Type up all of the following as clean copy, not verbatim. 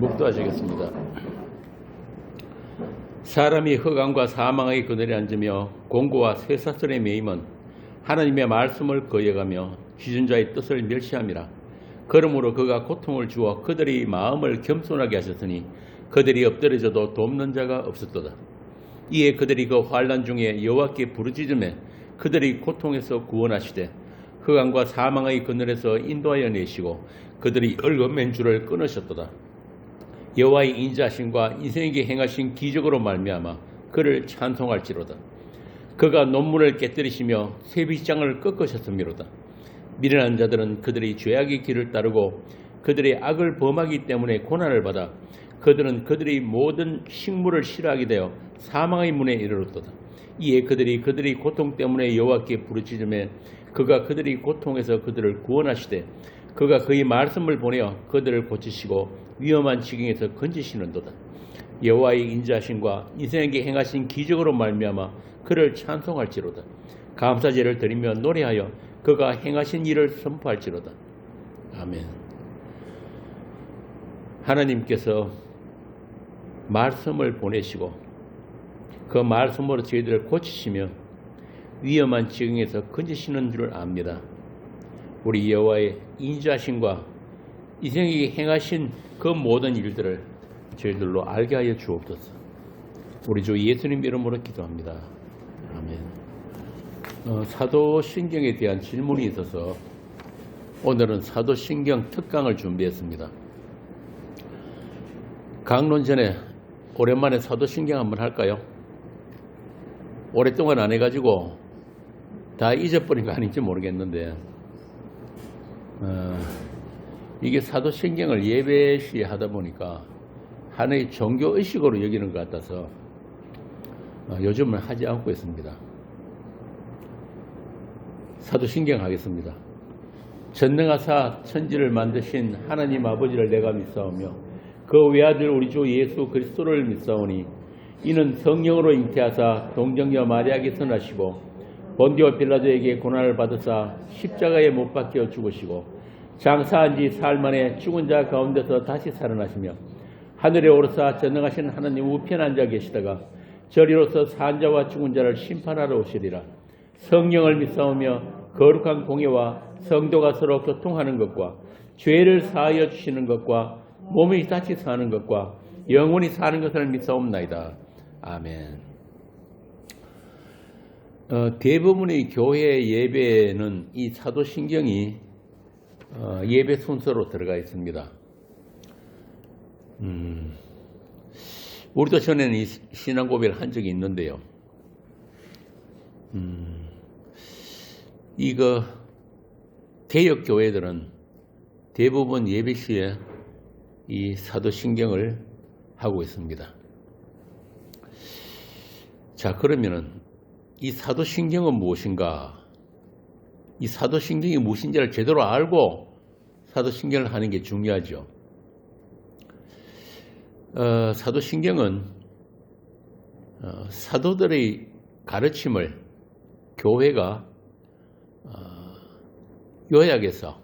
묵도하시겠습니다. 사람이 흑암과 사망의 그늘에 앉으며 공고와 쇠사슬에 매임은 하나님의 말씀을 거역하며 지존자의 뜻을 멸시함이라. 그러므로 그가 고통을 주어 그들의 마음을 겸손하게 하셨으니 그들이 엎드려져도 돕는 자가 없었도다. 이에 그들이 그 환난 중에 여호와께 부르짖음에 그들의 고통에서 구원하시되 흑암과 사망의 그늘에서 인도하여 내시고 그들이 얽어맨 줄을 끊으셨도다. 여호와의 인자하심과 인생에게 행하신 기적으로 말미암아 그를 찬송할지로다. 그가 논문을 깨뜨리시며 쇠빗장을 꺾으셨음이로다. 미련한 자들은 그들의 죄악의 길을 따르고 그들의 악을 범하기 때문에 고난을 받아 그들은 그들의 모든 식물을 싫어하게 되어 사망의 문에 이르렀도다. 이에 그들이 그들의 고통 때문에 여호와께 부르짖음에 그가 그들의 고통에서 그들을 구원하시되 그가 그의 말씀을 보내어 그들을 고치시고 위험한 지경에서 건지시는도다. 여호와의 인자하심과 인생에게 행하신 기적으로 말미암아 그를 찬송할지로다. 감사제를 드리며 노래하여 그가 행하신 일을 선포할지로다. 아멘. 하나님께서 말씀을 보내시고 그 말씀으로 저희들을 고치시며 위험한 지경에서 건지시는 줄 압니다. 우리 여호와의 인자하심과 인생에게 행하신 그 모든 일들을 저희들로 알게 하여 주옵소서. 우리 주 예수님 이름으로 기도합니다. 아멘. 사도신경에 대한 질문이 있어서 오늘은 사도신경 특강을 준비했습니다. 강론 전에 오랜만에 사도신경 한번 할까요? 오랫동안 안 해가지고 다 잊어버린 거 아닌지 모르겠는데 이게 사도신경을 예배시 하다 보니까 하나의 종교의식으로 여기는 것 같아서 요즘은 하지 않고 있습니다. 사도신경 하겠습니다. 전능하사 천지를 만드신 하나님 아버지를 내가 믿사오며 그 외아들 우리 주 예수 그리스도를 믿사오니 이는 성령으로 잉태하사 동정녀 마리아에게서 나시고 본디오 빌라도에게 고난을 받으사 십자가에 못 박혀 죽으시고 장사한 지 사흘 만에 죽은 자 가운데서 다시 살아나시며 하늘에 오르사 전능하신 하나님 우편에 앉아 계시다가 저리로서 산 자와 죽은 자를 심판하러 오시리라. 성령을 믿사오며 거룩한 공예와 성도가 서로 교통하는 것과 죄를 사하여 주시는 것과 몸이 다시 사는 것과 영원히 사는 것을 믿사옵나이다. 아멘. 대부분의 교회 예배는 이 사도신경이 예배 순서로 들어가 있습니다. 우리도 전에는 이 신앙고백을 한 적이 있는데요. 이거 개혁 교회들은 대부분 예배 시에 이 사도신경을 하고 있습니다. 자, 그러면은 이 사도신경은 무엇인가? 이 사도신경이 무엇인지를 제대로 알고 사도신경을 하는 게 중요하죠. 사도신경은 사도들의 가르침을 교회가 요약해서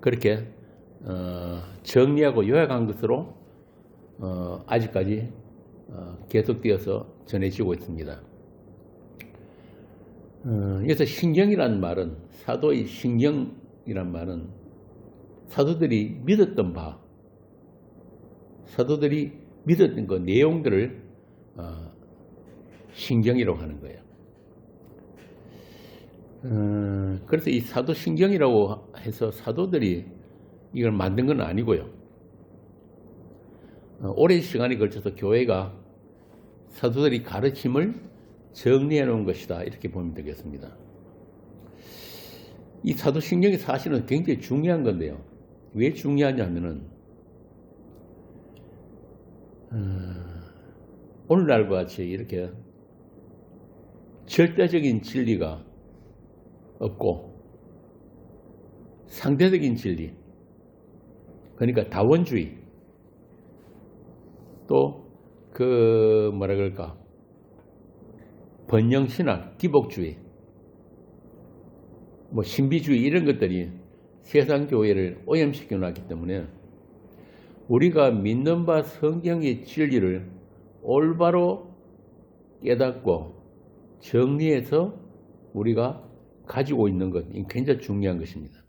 그렇게 정리하고 요약한 것으로 아직까지 계속되어서 전해지고 있습니다. 그래서 신경이라는 말은 사도의 신경이란 말은 사도들이 믿었던 바, 사도들이 믿었던 그 내용들을 신경이라고 하는 거예요. 그래서 이 사도신경이라고 해서 사도들이 이걸 만든 건 아니고요. 오랜 시간에 걸쳐서 교회가 사도들이 가르침을 정리해 놓은 것이다, 이렇게 보면 되겠습니다. 이 사도신경이 사실은 굉장히 중요한 건데요. 왜 중요하냐면은 오늘날과 같이 이렇게 절대적인 진리가 없고 상대적인 진리, 그러니까 다원주의, 또 뭐라 그럴까, 번영신학, 기복주의, 신비주의 이런 것들이 세상 교회를 오염시켜 놨기 때문에 우리가 믿는 바 성경의 진리를 올바로 깨닫고 정리해서 우리가 가지고 있는 것, 굉장히 중요한 것입니다.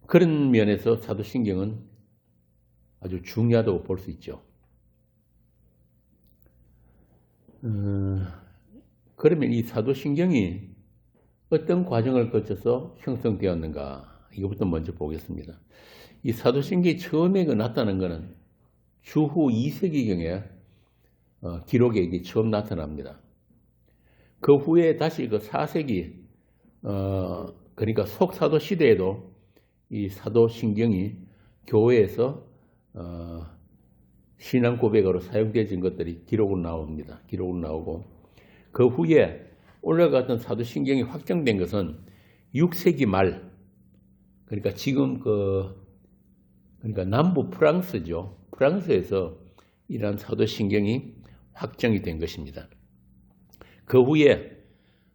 그런 면에서 사도신경은 아주 중요하다고 볼 수 있죠. 그러면 이 사도신경이 어떤 과정을 거쳐서 형성되었는가, 이것부터 먼저 보겠습니다. 이 사도신경이 처음에 나타난 것은 주후 2세기경에 기록에 이게 처음 나타납니다. 그 후에 다시 그 4세기, 그러니까 속사도 시대에도 이 사도신경이 교회에서 신앙 고백으로 사용되어진 것들이 기록으로 나옵니다. 기록으로 나오고, 그 후에 올라갔던 사도신경이 확정된 것은 6세기 말, 그러니까 지금 그러니까 남부 프랑스죠. 프랑스에서 이러한 사도신경이 확정이 된 것입니다. 그 후에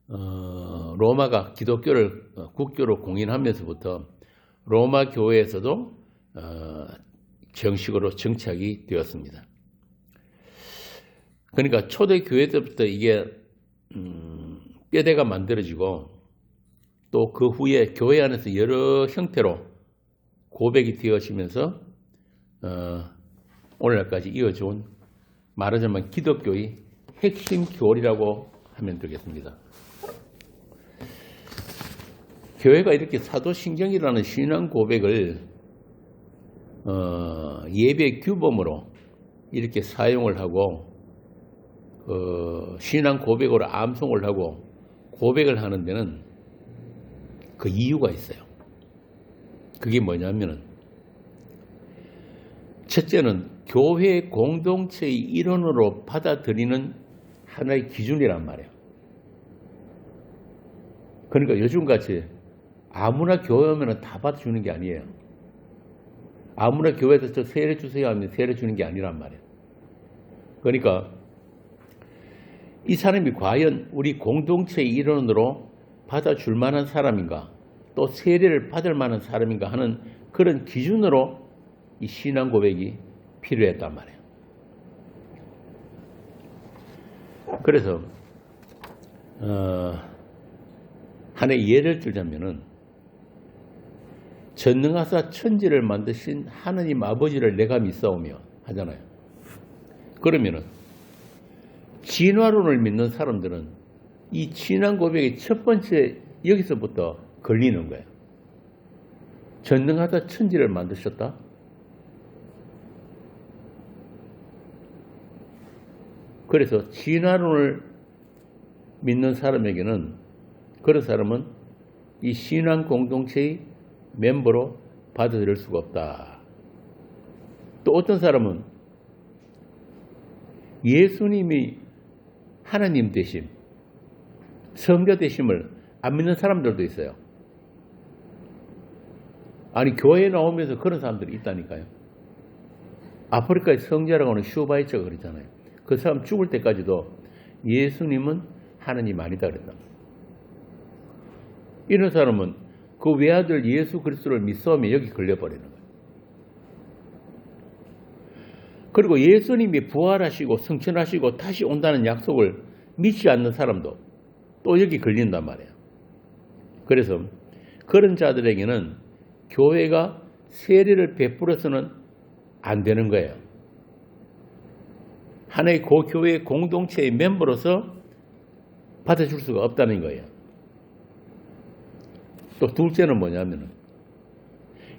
로마가 기독교를 국교로 공인하면서부터 로마 교회에서도 정식으로 정착이 되었습니다. 그러니까 초대 교회 때부터 이게 뼈대가 만들어지고, 또 그 후에 교회 안에서 여러 형태로 고백이 되어지면서 오늘날까지 이어져온, 말하자면 기독교의 핵심 교리라고 하면 되겠습니다. 교회가 이렇게 사도신경이라는 신앙 고백을 예배 규범으로 이렇게 사용을 하고 신앙 고백으로 암송을 하고 고백을 하는 데는 그 이유가 있어요. 그게 뭐냐면은, 첫째는 교회 공동체의 일원으로 받아들이는 하나의 기준이란 말이에요. 그러니까 요즘같이 아무나 교회 오면 다 받아주는 게 아니에요. 아무나 교회에서 저 세례 주세요 하면 세례 주는 게 아니란 말이에요. 그러니까 이 사람이 과연 우리 공동체의 일원으로 받아줄 만한 사람인가, 또 세례를 받을 만한 사람인가 하는 그런 기준으로 이 신앙 고백이 필요했단 말이에요. 그래서 하나의 예를 들자면은, 전능하사 천지를 만드신 하느님 아버지를 내가 믿사오며 하잖아요. 그러면은 진화론을 믿는 사람들은 이 신앙 고백의 첫 번째 여기서부터 걸리는 거예요. 전능하사 천지를 만드셨다? 그래서 진화론을 믿는 사람에게는, 그런 사람은 이 신앙 공동체의 멤버로 받아들일 수가 없다. 또 어떤 사람은 예수님이 하나님 되심, 성자 되심을 안 믿는 사람들도 있어요. 아니, 교회에 나오면서 그런 사람들이 있다니까요. 아프리카의 성자라고 하는 슈바이처가 그랬잖아요. 그 사람 죽을 때까지도 예수님은 하나님 아니다 그랬다. 이런 사람은 그 외아들 예수 그리스도를 믿사오며 여기 걸려버리는 거예요. 그리고 예수님이 부활하시고 승천하시고 다시 온다는 약속을 믿지 않는 사람도 또 여기 걸린단 말이에요. 그래서 그런 자들에게는 교회가 세례를 베풀어서는 안 되는 거예요. 하나의 교회의 공동체의 멤버로서 받아줄 수가 없다는 거예요. 또 둘째는 뭐냐면은,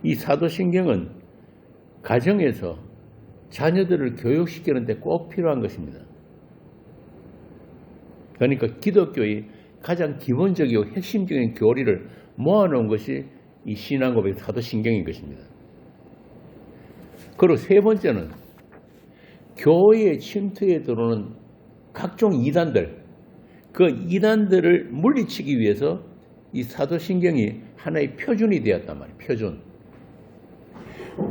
이 사도신경은 가정에서 자녀들을 교육시키는 데 꼭 필요한 것입니다. 그러니까 기독교의 가장 기본적이고 핵심적인 교리를 모아놓은 것이 이 신앙고백 사도신경인 것입니다. 그리고 세 번째는 교회의 침투에 들어오는 각종 이단들, 그 이단들을 물리치기 위해서 이 사도신경이 하나의 표준이 되었단 말이에요. 표준.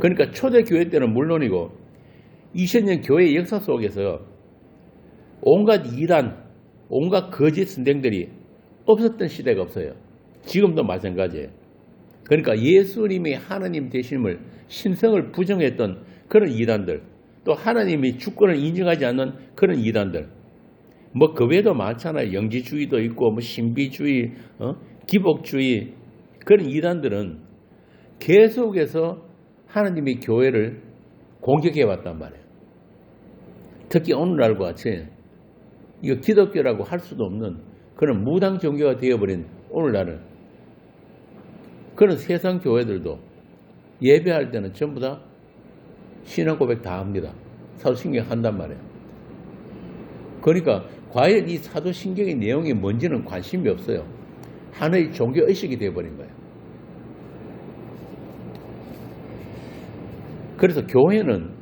그러니까 초대교회 때는 물론이고 2000년 교회의 역사 속에서 온갖 이단, 온갖 거짓 선생들이 없었던 시대가 없어요. 지금도 마찬가지예요. 그러니까 예수님이 하나님 되심을 신성을 부정했던 그런 이단들, 또 하나님이 주권을 인정하지 않는 그런 이단들, 뭐 그 외에도 많잖아요. 영지주의도 있고 뭐 신비주의, 기복주의, 그런 이단들은 계속해서 하나님의 교회를 공격해 왔단 말이에요. 특히 오늘날과 같이 이거 기독교라고 할 수도 없는 그런 무당 종교가 되어버린 오늘날은 그런 세상 교회들도 예배할 때는 전부 다 신앙 고백 다 합니다. 사도신경 한단 말이에요. 그러니까 과연 이 사도신경의 내용이 뭔지는 관심이 없어요. 하나의 종교의식이 되어버린 거예요. 그래서 교회는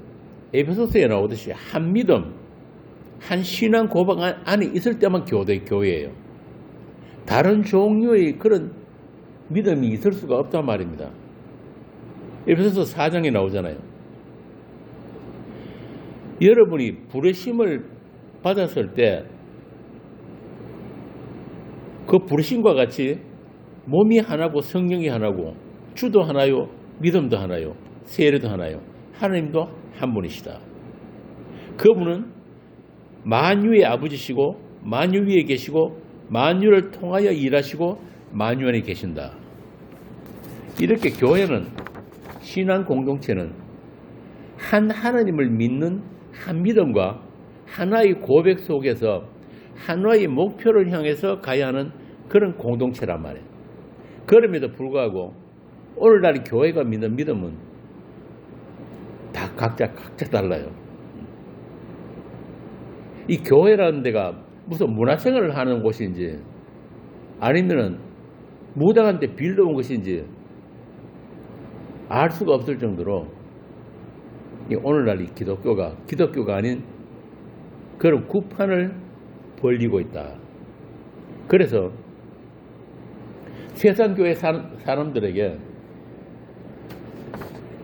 에베소서에 나오듯이 한 믿음, 한 신앙 고백 안에 있을 때만 교회예요. 다른 종류의 그런 믿음이 있을 수가 없단 말입니다. 에베소서 4장에 나오잖아요. 여러분이 부르심을 받았을 때 그 부르심과 같이 몸이 하나고 성령이 하나고 주도 하나요, 믿음도 하나요, 세례도 하나요. 하나님도 한 분이시다. 그분은 만유의 아버지시고 만유 위에 계시고 만유를 통하여 일하시고 만유 안에 계신다. 이렇게 교회는, 신앙 공동체는 한 하나님을 믿는 한 믿음과 하나의 고백 속에서 하나의 목표를 향해서 가야 하는 그런 공동체란 말이에요. 그럼에도 불구하고 오늘날 교회가 믿는 믿음은 다 각자 달라요. 이 교회라는 데가 무슨 문화생활을 하는 곳인지 아니면은 무당한테 빌려온 것인지 알 수가 없을 정도로 오늘날 이 기독교가 아닌 그런 구판을 벌리고 있다. 그래서 세상교회 사람들에게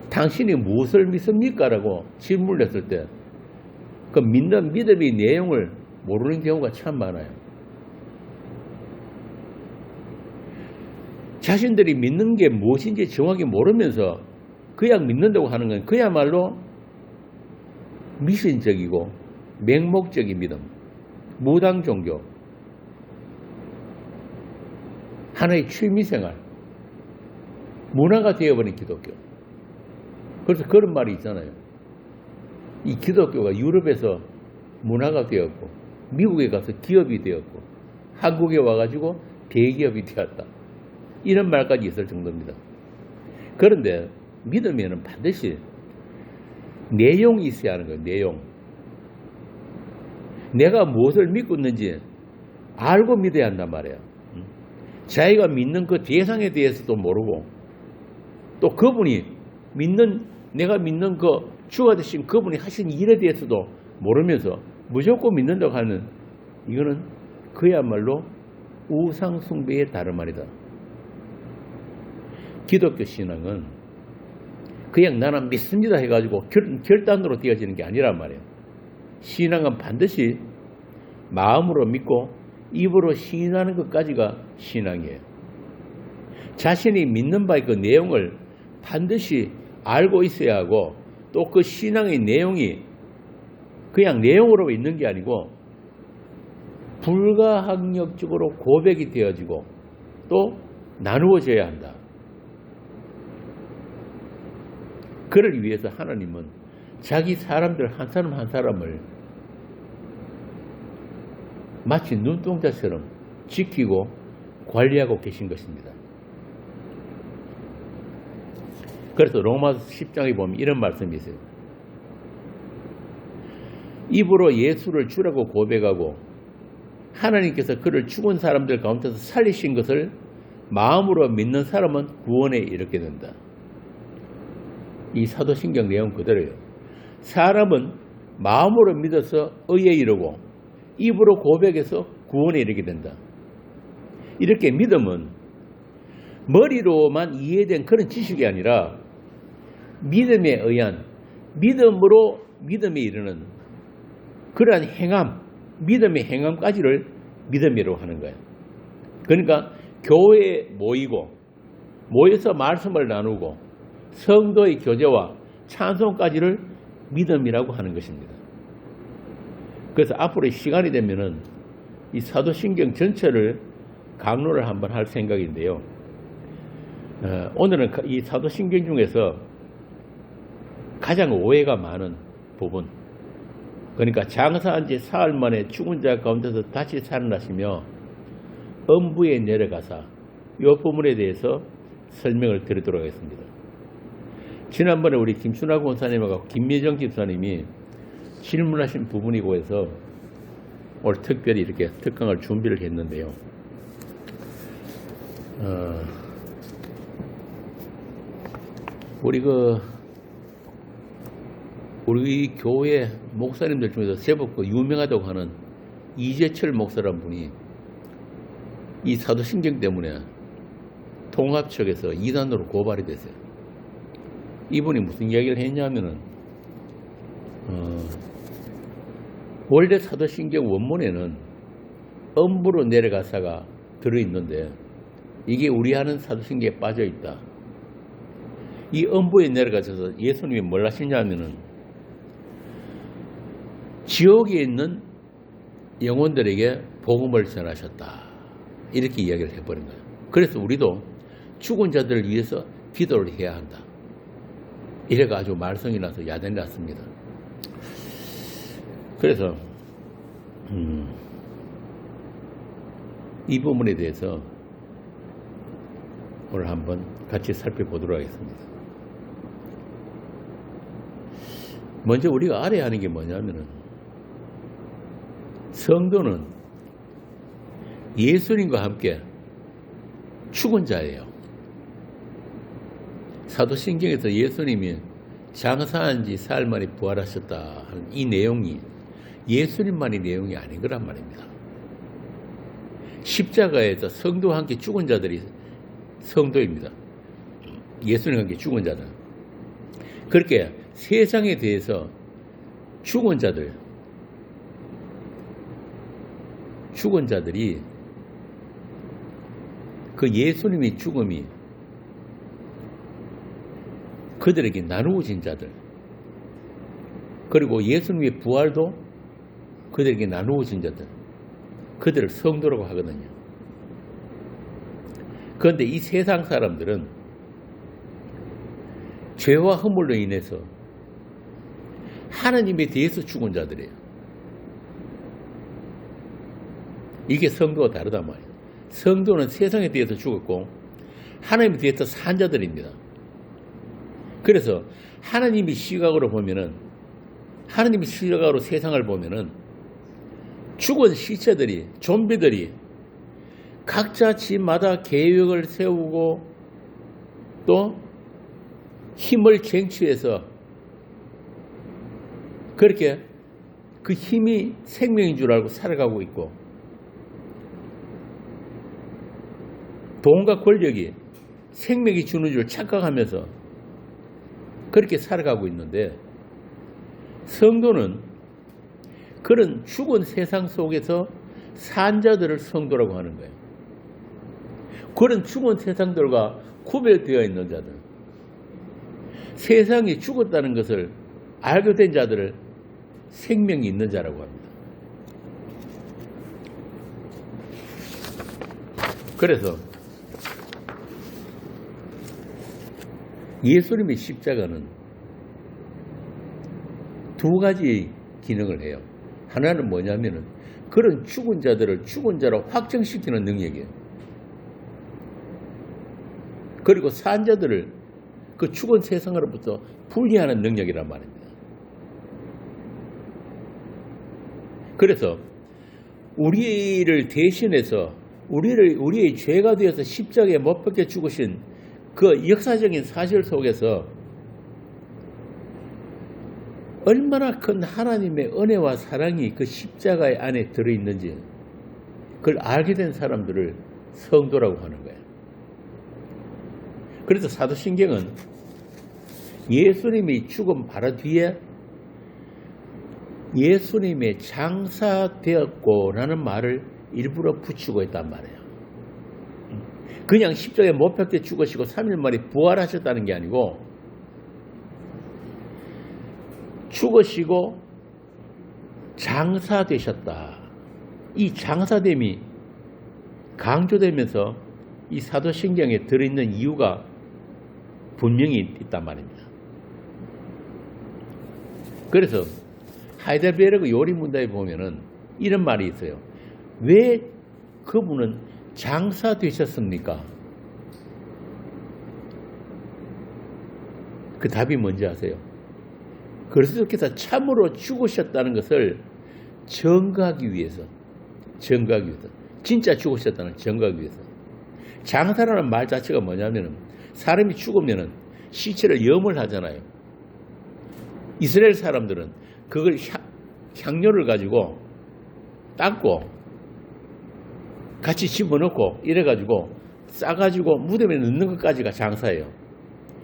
당신이 무엇을 믿습니까? 라고 질문을 했을 때 그 믿는 믿음의 내용을 모르는 경우가 참 많아요. 자신들이 믿는 게 무엇인지 정확히 모르면서 그냥 믿는다고 하는 건 그야말로 미신적이고 맹목적인 믿음, 무당 종교, 하나의 취미생활, 문화가 되어버린 기독교. 그래서 그런 말이 있잖아요. 이 기독교가 유럽에서 문화가 되었고 미국에 가서 기업이 되었고 한국에 와가지고 대기업이 되었다. 이런 말까지 있을 정도입니다. 그런데 믿음에는 반드시 내용이 있어야 하는 거예요. 내용. 내가 무엇을 믿고 있는지 알고 믿어야 한단 말이에요. 자기가 믿는 그 대상에 대해서도 모르고 또 그분이 내가 믿는 그 주가 되신 그분이 하신 일에 대해서도 모르면서 무조건 믿는다고 하는 이거는 그야말로 우상숭배의 다름 아니다. 기독교 신앙은 그냥 나는 믿습니다 해가지고 결단으로 되어지는 게 아니란 말이에요. 신앙은 반드시 마음으로 믿고 입으로 시인하는 것까지가 신앙이에요. 자신이 믿는 바의 그 내용을 반드시 알고 있어야 하고 또 그 신앙의 내용이 그냥 내용으로 있는 게 아니고 불가항력적으로 고백이 되어지고 또 나누어져야 한다. 그를 위해서 하나님은 자기 사람들 한 사람 한 사람을 마치 눈동자처럼 지키고 관리하고 계신 것입니다. 그래서 로마서 10장에 보면 이런 말씀이 있어요. 입으로 예수를 주라고 고백하고 하나님께서 그를 죽은 사람들 가운데서 살리신 것을 마음으로 믿는 사람은 구원에 이르게 된다. 이 사도신경 내용 그대로예요. 사람은 마음으로 믿어서 의에 이르고 입으로 고백해서 구원에 이르게 된다. 이렇게 믿음은 머리로만 이해된 그런 지식이 아니라 믿음에 의한 믿음으로 믿음에 이르는 그러한 행함, 믿음의 행함까지를 믿음이라고 하는 거예요. 그러니까 교회에 모이고 모여서 말씀을 나누고 성도의 교제와 찬송까지를 믿음이라고 하는 것입니다. 그래서 앞으로 시간이 되면은 이 사도신경 전체를 강론을 한번 할 생각인데요. 오늘은 이 사도신경 중에서 가장 오해가 많은 부분, 그러니까 장사한 지 사흘 만에 죽은 자 가운데서 다시 살아나시며 음부에 내려가사 이 부분에 대해서 설명을 드리도록 하겠습니다. 지난번에 우리 김순하 권사님하고 김미정 집사님이 질문하신 부분이고 해서 오늘 특별히 이렇게 특강을 준비를 했는데요. 우리 교회 목사님들 중에서 제법 유명하다고 하는 이재철 목사라는 분이 이 사도신경 때문에 통합 측에서 이단으로 고발이 됐어요. 이분이 무슨 이야기를 했냐면은 원래 사도신경 원문에는 음부로 내려가사가 들어있는데 이게 우리 하는 사도신경에 빠져있다. 이 음부에 내려가셔서 예수님이 뭘 하시냐면은 지옥에 있는 영혼들에게 복음을 전하셨다. 이렇게 이야기를 해버린 거예요. 그래서 우리도 죽은 자들을 위해서 기도를 해야 한다. 이래가지고 말썽이 나서 야단이 났습니다. 그래서 이 부분에 대해서 오늘 한번 같이 살펴보도록 하겠습니다. 먼저 우리가 알아야 하는 게 뭐냐면은 성도는 예수님과 함께 죽은 자예요. 사도신경에서 예수님이 장사한 지 사흘 만에 부활하셨다 하는 이 내용이 예수님만의 내용이 아닌 거란 말입니다. 십자가에서 성도와 함께 죽은 자들이 성도입니다. 예수님과 함께 죽은 자들. 그렇게 세상에 대해서 죽은 자들이 그 예수님의 죽음이 그들에게 나누어진 자들, 그리고 예수님의 부활도 그들에게 나누어진 자들, 그들을 성도라고 하거든요. 그런데 이 세상 사람들은 죄와 허물로 인해서 하나님에 대해서 죽은 자들이에요. 이게 성도와 다르단 말이에요. 성도는 세상에 대해서 죽었고 하나님에 대해서 산 자들입니다. 그래서 하나님의 시각으로 세상을 보면은 죽은 시체들이, 좀비들이 각자 집마다 계획을 세우고 또 힘을 쟁취해서 그렇게 그 힘이 생명인 줄 알고 살아가고 있고, 돈과 권력이 생명이 주는 줄 착각하면서 그렇게 살아가고 있는데, 성도는 그런 죽은 세상 속에서 산 자들을 성도라고 하는 거예요. 그런 죽은 세상들과 구별되어 있는 자들, 세상이 죽었다는 것을 알게 된 자들을 생명이 있는 자라고 합니다. 그래서 예수님의 십자가는 두 가지 기능을 해요. 하나는 뭐냐면은 그런 죽은 자들을 죽은 자로 확정시키는 능력이에요. 그리고 산 자들을 그 죽은 세상으로부터 분리하는 능력이란 말입니다. 그래서 우리를 대신해서 우리의 죄가 되어서 십자가에 못 박혀 죽으신 그 역사적인 사실 속에서 얼마나 큰 하나님의 은혜와 사랑이 그 십자가 안에 들어있는지 그걸 알게 된 사람들을 성도라고 하는 거예요. 그래서 사도신경은 예수님이 죽음 바로 뒤에 예수님의 장사되었고 라는 말을 일부러 붙이고 있단 말이에요. 그냥 십자가에 못 박혀 죽으시고 3일 만에 부활하셨다는 게 아니고 죽으시고 장사되셨다. 이 장사됨이 강조되면서 이 사도신경에 들어있는 이유가 분명히 있단 말입니다. 그래서 하이델베르그 요리문답에 보면은 이런 말이 있어요. 왜 그분은 장사되셨습니까? 그 답이 뭔지 아세요? 그리스도께서 참으로 죽으셨다는 것을 증거하기 위해서, 진짜 죽으셨다는 증거하기 위해서. 장사라는 말 자체가 뭐냐면은 사람이 죽으면은 시체를 염을 하잖아요. 이스라엘 사람들은 그걸 향료를 가지고 닦고 같이 집어넣고 이래가지고 싸가지고 무덤에 넣는 것까지가 장사예요.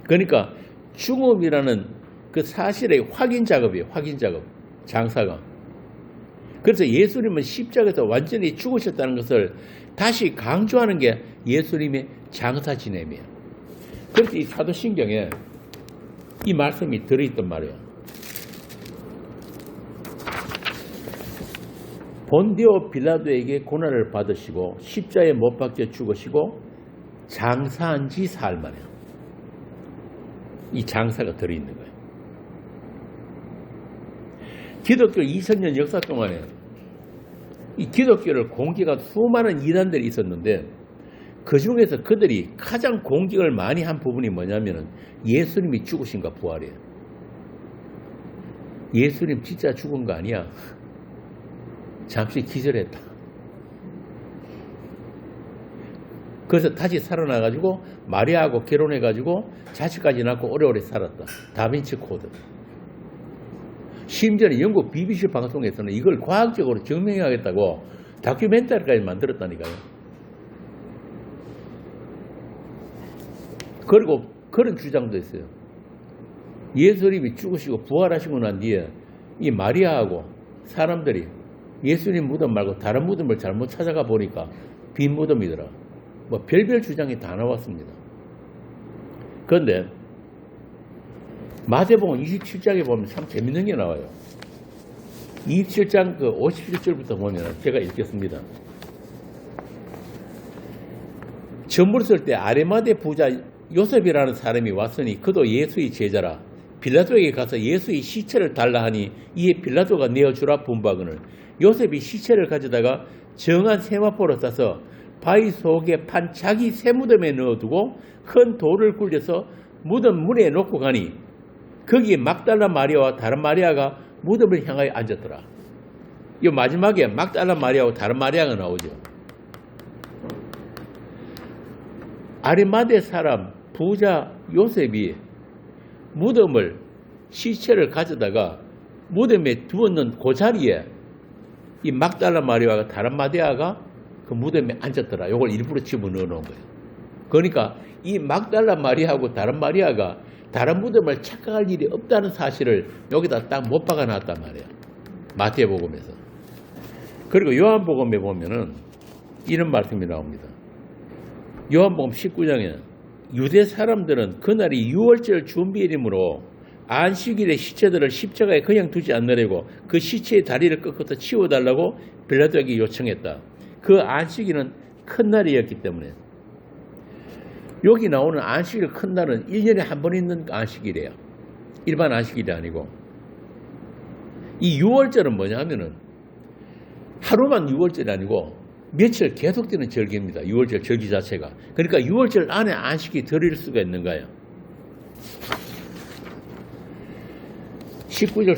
그러니까 죽음이라는 그 사실의 확인 작업이에요. 확인 작업. 장사가. 그래서 예수님은 십자가에서 완전히 죽으셨다는 것을 다시 강조하는 게 예수님의 장사 지냄이에요. 그래서 이 사도신경에 이 말씀이 들어있단 말이에요. 본디오 빌라도에게 고난을 받으시고 십자가에 못 박혀 죽으시고 장사한 지 사흘 만에 이 장사가 들어있는 거예요. 기독교 2000년 역사 동안에 이 기독교를 공격한 수많은 이단들이 있었는데 그 중에서 그들이 가장 공격을 많이 한 부분이 뭐냐면은 예수님이 죽으신가 부활이에요. 예수님 진짜 죽은 거 아니야? 잠시 기절했다. 그래서 다시 살아나가지고 마리아하고 결혼해가지고 자식까지 낳고 오래오래 살았다. 다빈치 코드. 심지어는 영국 BBC 방송에서는 이걸 과학적으로 증명하겠다고 다큐멘터리까지 만들었다니까요. 그리고 그런 주장도 있어요. 예수님이 죽으시고 부활하시고 난 뒤에 이 마리아하고 사람들이 예수님 무덤 말고 다른 무덤을 잘못 찾아가 보니까 빈 무덤이더라. 뭐 별별 주장이 다 나왔습니다. 그런데 마태복음 27장에 보면 참 재밌는 게 나와요. 27장 그 57절부터 보면 제가 읽겠습니다. 전부를 쓸 때 아리마대 부자 요셉이라는 사람이 왔으니 그도 예수의 제자라. 빌라도에게 가서 예수의 시체를 달라 하니 이에 빌라도가 내어주라 분부하거늘 요셉이 시체를 가져다가 정한 세마포로 싸서 바위 속에 판 자기 새 무덤에 넣어두고 큰 돌을 굴려서 무덤 문에 놓고 가니 거기에 막달라 마리아와 다른 마리아가 무덤을 향하여 앉았더라. 이 마지막에 막달라 마리아와 다른 마리아가 나오죠. 아리마대 사람 부자 요셉이 무덤을 시체를 가져다가 무덤에 두었는 그 자리에 이 막달라 마리아와 다른 마리아가 그 무덤에 앉았더라. 이걸 일부러 집어넣어 놓은 거예요. 그러니까 이 막달라 마리아하고 다른 마리아가 다른 무덤을 착각할 일이 없다는 사실을 여기다 딱 못 박아 놨단 말이에요. 마태복음에서. 그리고 요한복음에 보면은 이런 말씀이 나옵니다. 요한복음 19장에 유대 사람들은 그날이 유월절 준비일이므로 안식일에 시체들을 십자가에 그냥 두지 않으려고 그 시체의 다리를 꺾어서 치워달라고 빌라도에게 요청했다. 그 안식일은 큰 날이었기 때문에. 여기 나오는 안식일 큰 날은 1년에 한 번 있는 안식일이에요. 일반 안식일이 아니고. 이 유월절은 뭐냐 하면은 하루만 유월절이 아니고 며칠 계속되는 절기입니다. 유월절 절기 자체가. 그러니까 유월절 안에 안식이 들어일 수가 있는 거예요. 19장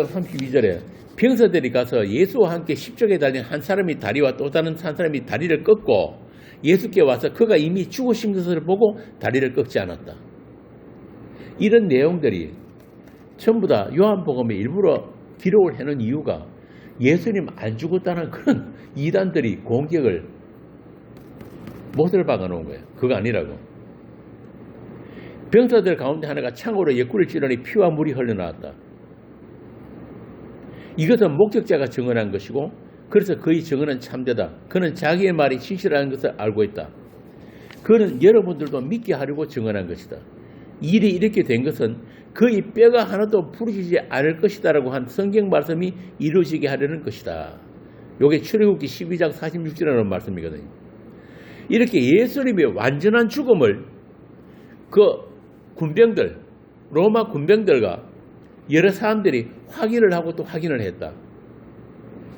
32절에 병사들이 가서 예수와 함께 십자가에 달린 한 사람이 다리와 또 다른 한 사람이 다리를 꺾고 예수께 와서 그가 이미 죽으신 것을 보고 다리를 꺾지 않았다. 이런 내용들이 전부 다 요한복음에 일부러 기록을 해놓은 이유가 예수님 안 죽었다는 그런 이단들이 공격을 못을 박아놓은 거예요. 그거 아니라고. 병사들 가운데 하나가 창으로 옆구리를 찌르니 피와 물이 흘러나왔다. 이것은 목격자가 증언한 것이고 그래서 그의 증언은 참되다. 그는 자기의 말이 진실하는 것을 알고 있다. 그는 여러분들도 믿게 하려고 증언한 것이다. 일이 이렇게 된 것은 그의 뼈가 하나도 부러지지 않을 것이다라고 한 성경 말씀이 이루어지게 하려는 것이다. 이게 출애굽기 12장 46절이라는 말씀이거든요. 이렇게 예수님의 완전한 죽음을 그 군병들, 로마 군병들과 여러 사람들이 확인을 하고 또 확인을 했다.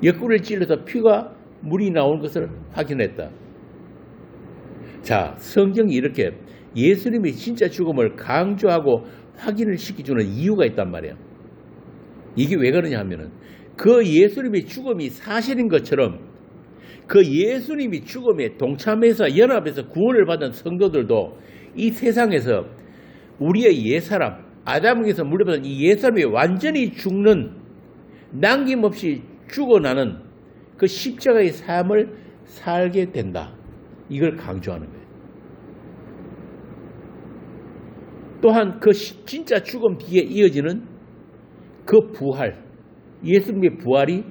옆구리를 찔러서 피가 물이 나오는 것을 확인했다. 자, 성경이 이렇게 예수님의 진짜 죽음을 강조하고 확인을 시켜주는 이유가 있단 말이에요. 이게 왜 그러냐 하면은 그 예수님의 죽음이 사실인 것처럼 그 예수님이 죽음에 동참해서 연합해서 구원을 받은 성도들도 이 세상에서 우리의 옛사람, 아담에게서 물려받은 이 옛사람이 완전히 죽는, 남김없이 죽어나는 그 십자가의 삶을 살게 된다. 이걸 강조하는 거예요. 또한 그 진짜 죽음 뒤에 이어지는 그 부활, 예수님의 부활이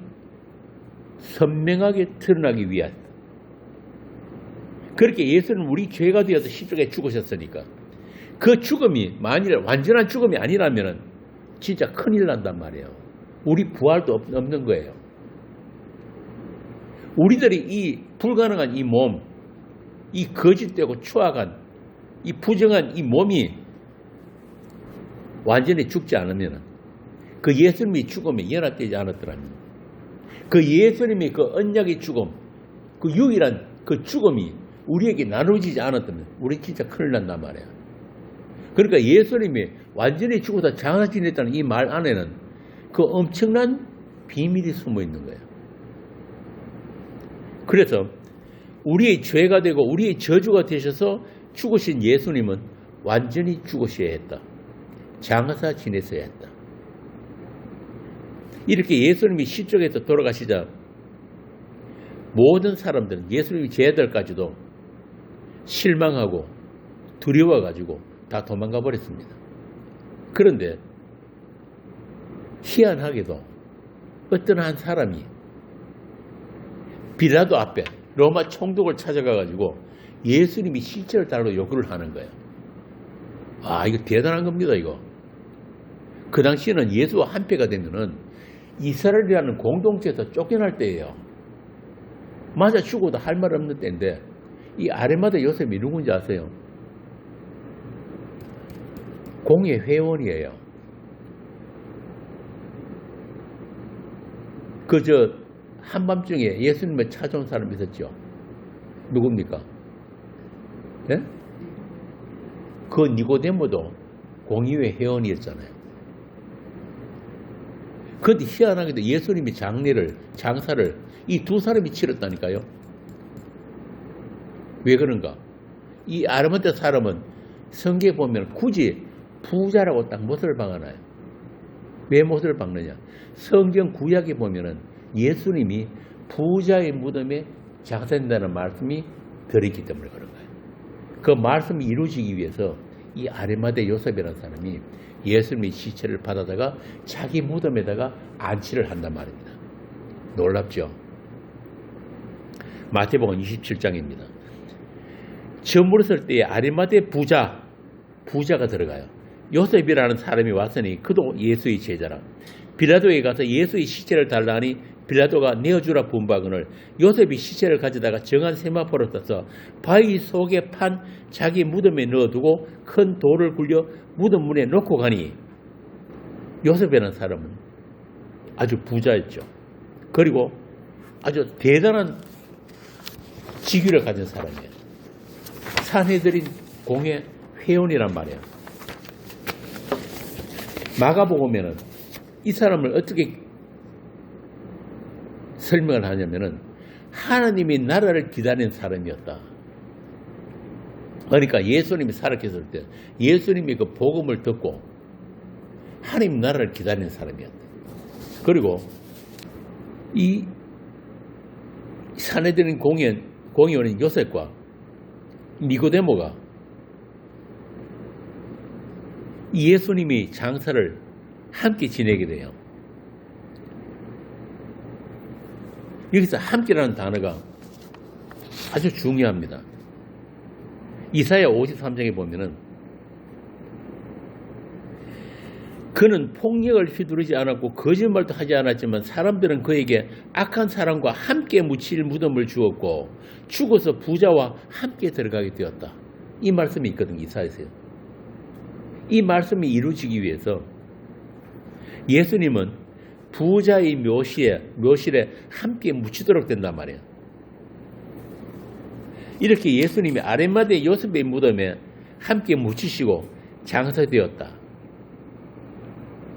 선명하게 드러나기 위하다. 그렇게 예수는 우리 죄가 되어서 십자가에 죽으셨으니까 그 죽음이 만일 완전한 죽음이 아니라면 진짜 큰일 난단 말이에요. 우리 부활도 없는 거예요. 우리들이 이 불가능한 이 몸, 이 거짓되고 추악한 이 부정한 이 몸이 완전히 죽지 않으면 그 예수님의 죽음에 연합되지 않았더라면 그 예수님의 그 언약의 죽음, 그 유일한 그 죽음이 우리에게 나눠지지 않았다면 우리 진짜 큰일 난단 말이에요. 그러니까 예수님이 완전히 죽어서 장사지냈다는 이 말 안에는 그 엄청난 비밀이 숨어 있는 거예요. 그래서 우리의 죄가 되고 우리의 저주가 되셔서 죽으신 예수님은 완전히 죽으셔야 했다. 장사 지냈어야 했다. 이렇게 예수님이 십자가에서 돌아가시자 모든 사람들은 예수님의 제자들까지도 실망하고 두려워가지고 다 도망가 버렸습니다. 그런데 희한하게도 어떤 한 사람이 빌라도 앞에 로마 총독을 찾아가가지고 예수님이 실제를 달라고 요구를 하는 거예요. 아, 이거 대단한 겁니다, 이거. 그 당시에는 예수와 한패가 되면은 이스라엘이라는 공동체에서 쫓겨날 때예요. 맞아 죽어도 할 말 없는 때인데 이 아레마다 요셉이 누군지 아세요? 공예 회원이에요. 한밤중에 예수님을 찾아온 사람이 있었죠. 누굽니까? 예? 그 니고데모도 공의회 회원이었잖아요. 그런데 희한하게도 예수님이 장사를 이 두 사람이 치렀다니까요. 왜 그런가? 이 아르마데 사람은 성경에 보면 굳이 부자라고 딱 못을 박아놔요. 왜 못을 박느냐? 성경 구약에 보면은 예수님이 부자의 무덤에 장사된다는 말씀이 들어있기 때문에 그런 거예요. 그 말씀이 이루어지기 위해서 이 아리마대 요셉이라는 사람이 예수님의 시체를 받아다가 자기 무덤에다가 안치를 한단 말입니다. 놀랍죠? 마태복음 27장입니다. 처음 물었을 때 아리마대 부자가 들어가요. 요셉이라는 사람이 왔으니 그도 예수의 제자라. 빌라도에 가서 예수의 시체를 달라니 빌라도가 내어주라 분바거늘 요셉이 시체를 가져다가 정한 세마포를 써서 바위 속에 판 자기 무덤에 넣어두고 큰 돌을 굴려 무덤 문에 놓고 가니 요셉이라는 사람은 아주 부자였죠. 그리고 아주 대단한 직위를 가진 사람이에요. 산헤드린 공회 회원이란 말이에요. 마가복음에는 이 사람을 어떻게 설명을 하냐면은 하나님이 나라를 기다리는 사람이었다. 그러니까 예수님이 살아계실 때 예수님이 그 복음을 듣고 하나님 나라를 기다리는 사람이었다. 그리고 이 산헤드린 공의원인 요셉과 니고데모가 예수님이 장사를 함께 지내게 돼요. 여기서 함께라는 단어가 아주 중요합니다. 이사야 53장에 보면은 그는 폭력을 휘두르지 않았고 거짓말도 하지 않았지만 사람들은 그에게 악한 사람과 함께 묻힐 무덤을 주었고 죽어서 부자와 함께 들어가게 되었다. 이 말씀이 있거든요. 이사야서요. 이 말씀이 이루어지기 위해서 예수님은 부자의 묘실에 함께 묻히도록 된단 말이에요. 이렇게 예수님이 아레마대 요셉의 무덤에 함께 묻히시고 장사되었다.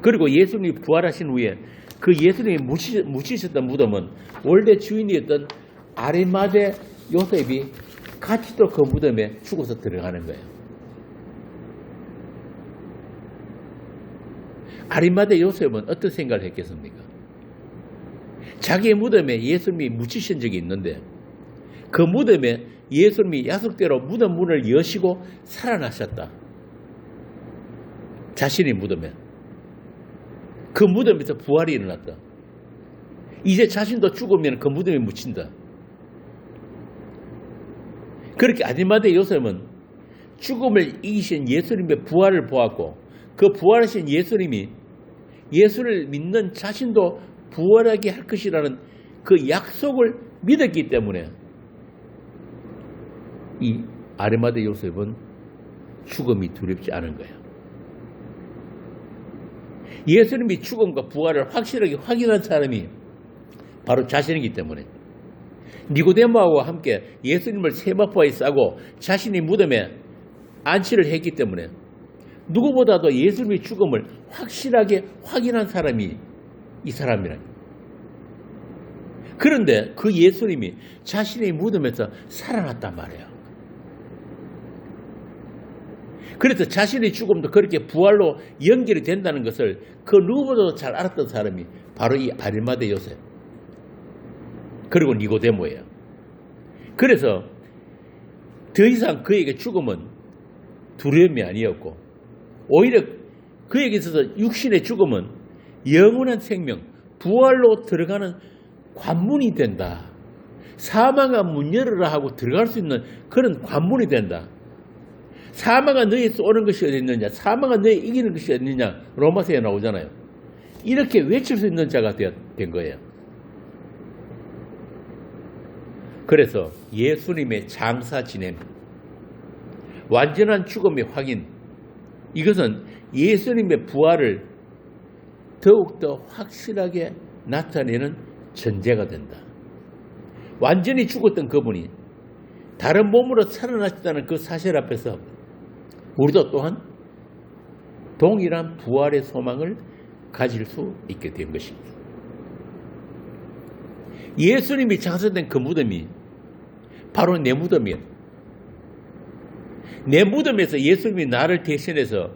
그리고 예수님이 부활하신 후에 그 예수님이 묻히셨던 무덤은 원래 주인이었던 아레마대 요셉이 같이 또 그 무덤에 죽어서 들어가는 거예요. 아리마대 요셉은 어떤 생각을 했겠습니까? 자기의 무덤에 예수님이 묻히신 적이 있는데 그 무덤에 예수님이 약속대로 무덤 문을 여시고 살아나셨다. 자신의 무덤에. 그 무덤에서 부활이 일어났다. 이제 자신도 죽으면 그 무덤에 묻힌다. 그렇게 아리마대 요셉은 죽음을 이기신 예수님의 부활을 보았고 그 부활하신 예수님이 예수를 믿는 자신도 부활하게 할 것이라는 그 약속을 믿었기 때문에 이 아리마대 요셉은 죽음이 두렵지 않은 거예요. 예수님이 죽음과 부활을 확실하게 확인한 사람이 바로 자신이기 때문에 니고데모와 함께 예수님을 세마포에 싸고 자신의 무덤에 안치를 했기 때문에 누구보다도 예수님의 죽음을 확실하게 확인한 사람이 이 사람이라니. 그런데 그 예수님이 자신의 무덤에서 살아났단 말이에요. 그래서 자신의 죽음도 그렇게 부활로 연결이 된다는 것을 그 누구보다도 잘 알았던 사람이 바로 이 아리마대 요셉 그리고 니고데모예요. 그래서 더 이상 그에게 죽음은 두려움이 아니었고 오히려 그에게 있어서 육신의 죽음은 영원한 생명, 부활로 들어가는 관문이 된다. 사망아 문 열어라 하고 들어갈 수 있는 그런 관문이 된다. 사망아 너희 쏘는 것이 어디 있느냐, 사망아 너희 이기는 것이 어디 있느냐, 로마서에 나오잖아요. 이렇게 외칠 수 있는 자가 된 거예요. 그래서 예수님의 장사 지냄, 완전한 죽음의 확인, 이것은 예수님의 부활을 더욱더 확실하게 나타내는 전제가 된다. 완전히 죽었던 그분이 다른 몸으로 살아나셨다는 그 사실 앞에서 우리도 또한 동일한 부활의 소망을 가질 수 있게 된 것입니다. 예수님이 장사된 그 무덤이 바로 내 무덤이에요. 내 무덤에서 예수님이 나를 대신해서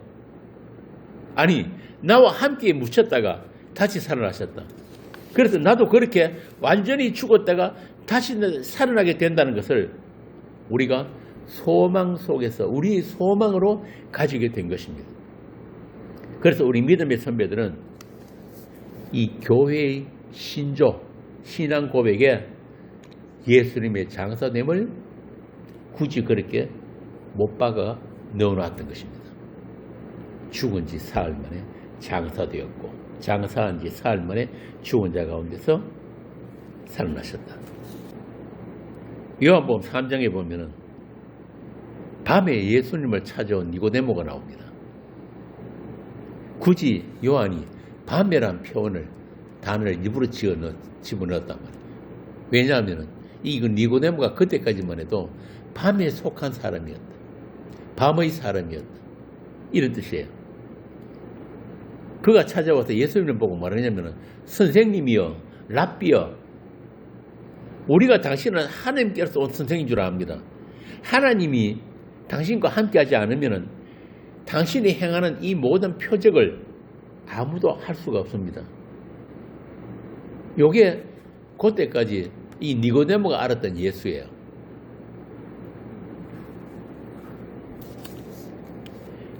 아니 나와 함께 묻혔다가 다시 살아나셨다. 그래서 나도 그렇게 완전히 죽었다가 다시 살아나게 된다는 것을 우리가 소망 속에서 우리 소망으로 가지게 된 것입니다. 그래서 우리 믿음의 선배들은 이 교회의 신조, 신앙 고백에 예수님의 장사됨을 굳이 그렇게 못 박아 넣어놨던 것입니다. 죽은 지 사흘 만에 장사되었고 장사한 지 사흘 만에 죽은 자 가운데서 살아나셨다. 요한복음 3장에 보면은 밤에 예수님을 찾아온 니고데모가 나옵니다. 굳이 요한이 밤에란 표현을 단어를 일부러 집어넣었단 말이에요. 왜냐하면 이 니고데모가 그때까지만 해도 밤에 속한 사람이었다. 밤의 사람이었다. 이런 뜻이에요. 그가 찾아와서 예수님을 보고 말하냐면 선생님이여 랍비여 우리가 당신은 하나님께서 온 선생인 줄 압니다. 하나님이 당신과 함께하지 않으면 당신이 행하는 이 모든 표적을 아무도 할 수가 없습니다. 요게 그때까지 이 니고데모가 알았던 예수예요.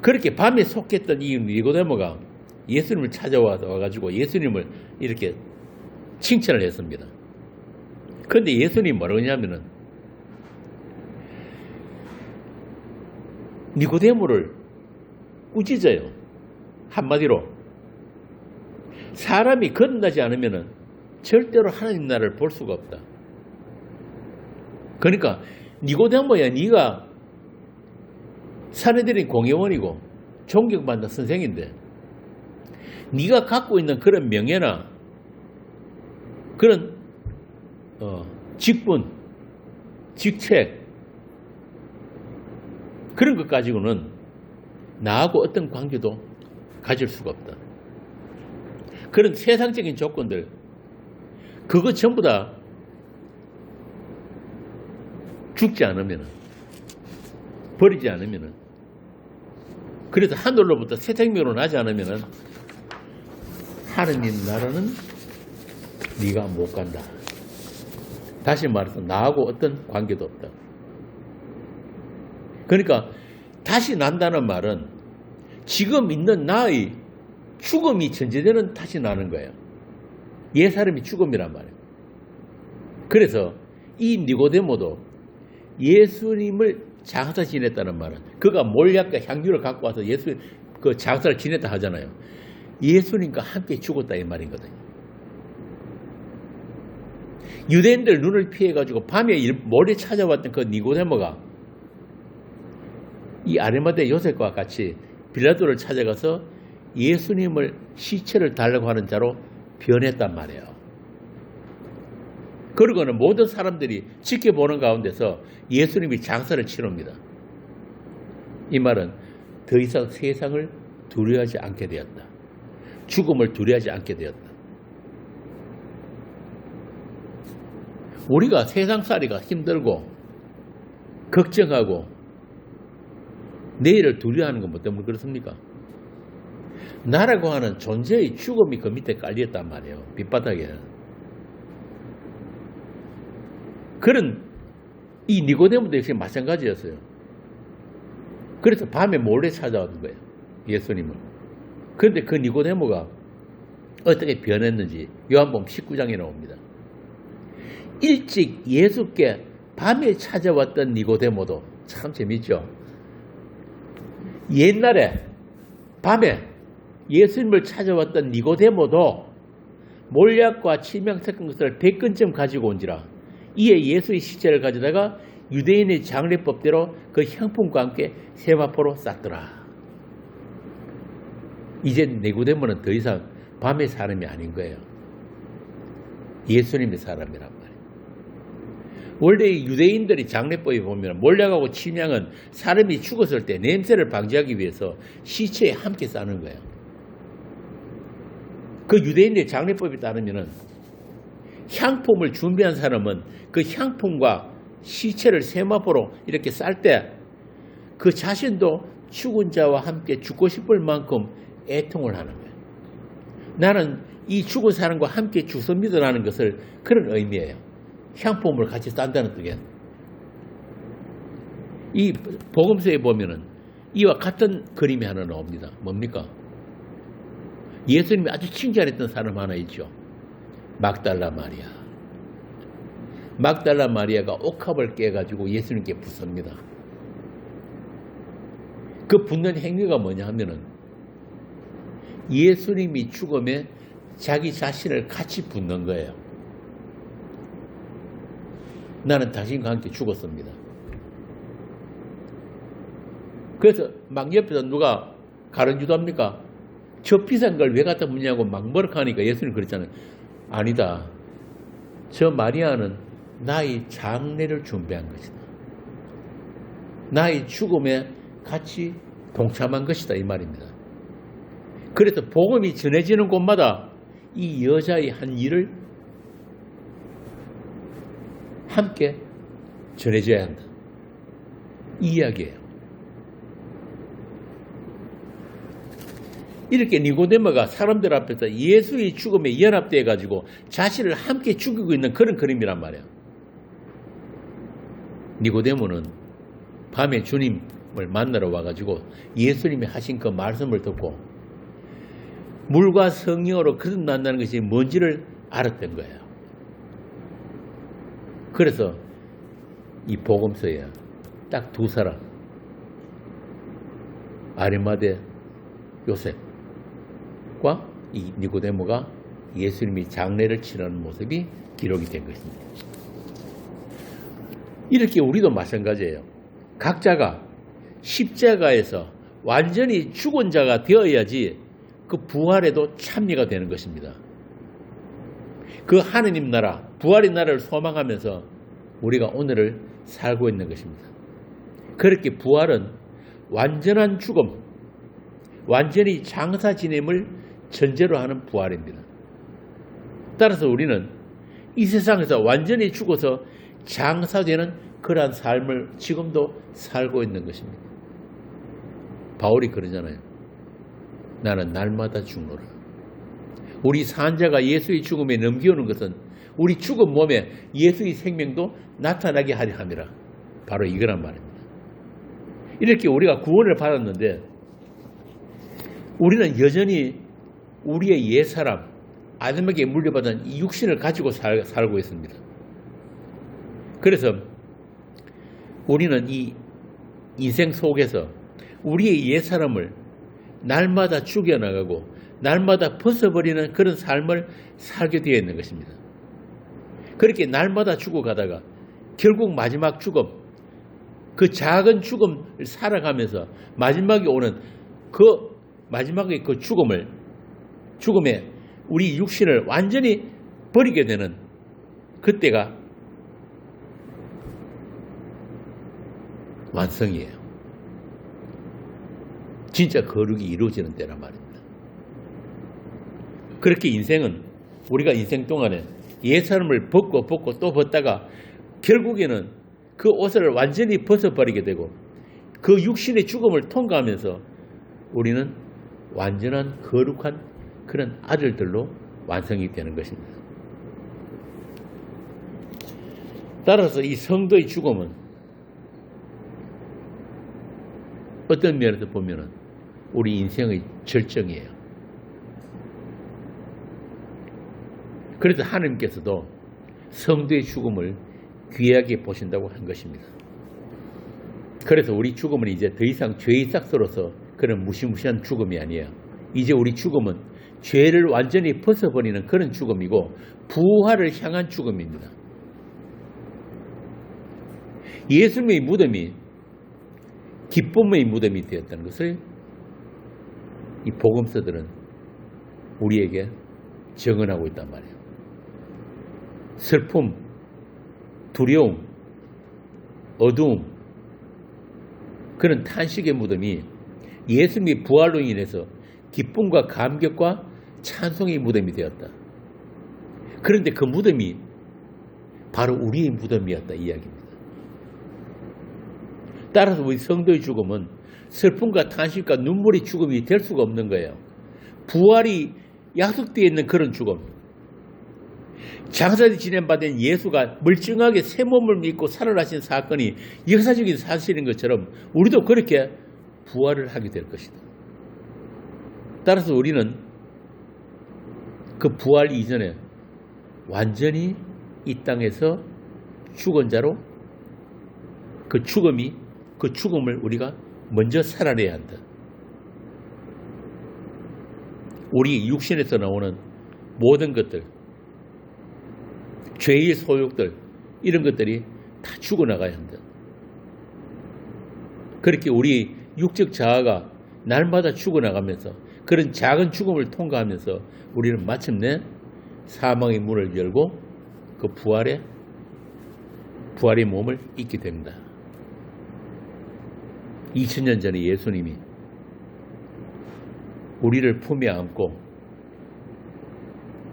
그렇게 밤에 속했던 이 니고데모가 예수님을 찾아와가지고 예수님을 이렇게 칭찬을 했습니다. 근데 예수님이 뭐라고 하냐면은 니고데모를 꾸짖어요. 한마디로 사람이 거듭나지 않으면은 절대로 하나님 나라를 볼 수가 없다. 그러니까 니고데모야, 네가 사내들인 공회원이고 존경받는 선생인데 네가 갖고 있는 그런 명예나 그런 직분, 직책 그런 것 가지고는 나하고 어떤 관계도 가질 수가 없다. 그런 세상적인 조건들 그거 전부 다 죽지 않으면 버리지 않으면 그래서 하늘로부터 새 생명으로 나지 않으면 하느님 나라는 네가 못 간다. 다시 말해서 나하고 어떤 관계도 없다. 그러니까 다시 난다는 말은 지금 있는 나의 죽음이 전제되는 다시 나는 거예요. 옛 사람이 죽음이란 말이에요. 그래서 이 니고데모도 예수님을 장사 지냈다는 말은 그가 몰약과 향유를 갖고 와서 예수님 그 장사를 지냈다 하잖아요. 예수님과 함께 죽었다 이 말이거든요. 유대인들 눈을 피해가지고 밤에 몰래 찾아왔던 그 니고데모가 이 아리마대 요셉과 같이 빌라도를 찾아가서 예수님을 시체를 달라고 하는 자로 변했단 말이에요. 그러고는 모든 사람들이 지켜보는 가운데서 예수님이 장사를 치릅니다. 이 말은 더 이상 세상을 두려워하지 않게 되었다. 죽음을 두려워하지 않게 되었다. 우리가 세상살이가 힘들고 걱정하고 내일을 두려워하는 건 뭐 때문에 그렇습니까? 나라고 하는 존재의 죽음이 그 밑에 깔렸단 말이에요. 밑바닥에. 그런 이 니고데모도 역시 마찬가지였어요. 그래서 밤에 몰래 찾아온 거예요. 예수님을. 그런데 그 니고데모가 어떻게 변했는지 요한복음 19장에 나옵니다. 일찍 예수께 밤에 찾아왔던 니고데모도 참 재밌죠. 옛날에 밤에 예수님을 찾아왔던 니고데모도 몰약과 치명 섞은 것을 100근쯤 가지고 온지라 이에 예수의 시체를 가져다가 유대인의 장례법대로 그 향품과 함께 세마포로 쌌더라. 이제 니고데모는 더 이상 밤의 사람이 아닌 거예요. 예수님의 사람이란 말이에요. 원래 유대인들이 장례법에 보면 몰약하고 침향은 사람이 죽었을 때 냄새를 방지하기 위해서 시체에 함께 싸는 거예요. 그 유대인의 장례법에 따르면 향품을 준비한 사람은 그 향품과 시체를 세마포로 이렇게 쌀 때 그 자신도 죽은 자와 함께 죽고 싶을 만큼 애통을 하는 거예요. 나는 이 죽은 사람과 함께 죽습니다라는 것을 그런 의미예요. 향품을 같이 싼다는 뜻이에요. 이 복음서에 보면은 이와 같은 그림이 하나 나옵니다. 뭡니까? 예수님이 아주 친절했던 사람 하나 있죠. 막달라 마리아. 막달라 마리아가 옥합을 깨가지고 예수님께 붓습니다. 그 붓는 행위가 뭐냐 하면은 예수님이 죽음에 자기 자신을 같이 붓는 거예요. 나는 당신과 함께 죽었습니다. 그래서 막 옆에서 누가 가른주도 합니까? 저 비싼 걸 왜 갖다 묻냐고 막 머쓱하니까 예수님 그랬잖아요. 아니다. 저 마리아는 나의 장례를 준비한 것이다. 나의 죽음에 같이 동참한 것이다. 이 말입니다. 그래서 복음이 전해지는 곳마다 이 여자의 한 일을 함께 전해져야 한다. 이 이야기예요. 이렇게 니고데모가 사람들 앞에서 예수의 죽음에 연합되어 가지고 자신을 함께 죽이고 있는 그런 그림이란 말이에요. 니고데모는 밤에 주님을 만나러 와가지고 예수님이 하신 그 말씀을 듣고 물과 성령으로 거듭난다는 것이 뭔지를 알았던 거예요. 그래서 이 복음서에 딱 두 사람, 아리마대 요셉과 이 니고데모가 예수님이 장례를 치르는 모습이 기록이 된 것입니다. 이렇게 우리도 마찬가지예요. 각자가 십자가에서 완전히 죽은 자가 되어야지 그 부활에도 참여가 되는 것입니다. 그 하느님 나라, 부활의 나라를 소망하면서 우리가 오늘을 살고 있는 것입니다. 그렇게 부활은 완전한 죽음, 완전히 장사 지냄을 전제로 하는 부활입니다. 따라서 우리는 이 세상에서 완전히 죽어서 장사되는 그러한 삶을 지금도 살고 있는 것입니다. 바울이 그러잖아요. 나는 날마다 죽노라. 우리 산자가 예수의 죽음에 넘겨오는 것은 우리 죽은 몸에 예수의 생명도 나타나게 하려 함이라. 바로 이거란 말입니다. 이렇게 우리가 구원을 받았는데 우리는 여전히 우리의 옛사람, 아담에게 물려받은 이 육신을 가지고 살고 있습니다. 그래서 우리는 이 인생 속에서 우리의 옛사람을 날마다 죽여나가고 날마다 벗어버리는 그런 삶을 살게 되어 있는 것입니다. 그렇게 날마다 죽어가다가 결국 마지막 죽음, 그 작은 죽음을 살아가면서 마지막에 오는 그 마지막에 그 죽음에 우리 육신을 완전히 버리게 되는 그때가 완성이에요. 진짜 거룩이 이루어지는 때란 말입니다. 그렇게 인생은 우리가 인생 동안에 옛사람을 벗고 또 벗다가 결국에는 그 옷을 완전히 벗어버리게 되고 그 육신의 죽음을 통과하면서 우리는 완전한 거룩한 그런 아들들로 완성이 되는 것입니다. 따라서 이 성도의 죽음은 어떤 면에서 보면 우리 인생의 절정이에요. 그래서 하나님께서도 성도의 죽음을 귀하게 보신다고 한 것입니다. 그래서 우리 죽음은 이제 더 이상 죄의 삭스로서 그런 무시무시한 죽음이 아니에요. 이제 우리 죽음은 죄를 완전히 벗어버리는 그런 죽음이고 부활을 향한 죽음입니다. 예수님의 무덤이 기쁨의 무덤이 되었다는 것을 이 복음서들은 우리에게 증언하고 있단 말이에요. 슬픔, 두려움, 어두움, 그런 탄식의 무덤이 예수님의 부활로 인해서 기쁨과 감격과 찬송의 무덤이 되었다. 그런데 그 무덤이 바로 우리의 무덤이었다 이 이야기입니다. 따라서 우리 성도의 죽음은 슬픔과 탄식과 눈물의 죽음이 될 수가 없는 거예요. 부활이 약속되어 있는 그런 죽음. 장사를 진행받은 예수가 멀쩡하게 새 몸을 믿고 살아나신 사건이 역사적인 사실인 것처럼 우리도 그렇게 부활을 하게 될 것이다. 따라서 우리는 그 부활 이전에 완전히 이 땅에서 죽은 자로 그 죽음을 우리가 먼저 살아내야 한다. 우리 육신에서 나오는 모든 것들, 죄의 소욕들, 이런 것들이 다 죽어나가야 한다. 그렇게 우리 육적 자아가 날마다 죽어나가면서 그런 작은 죽음을 통과하면서 우리는 마침내 사망의 문을 열고 그 부활의 몸을 잊게 됩니다. 2000년 전에 예수님이 우리를 품에 안고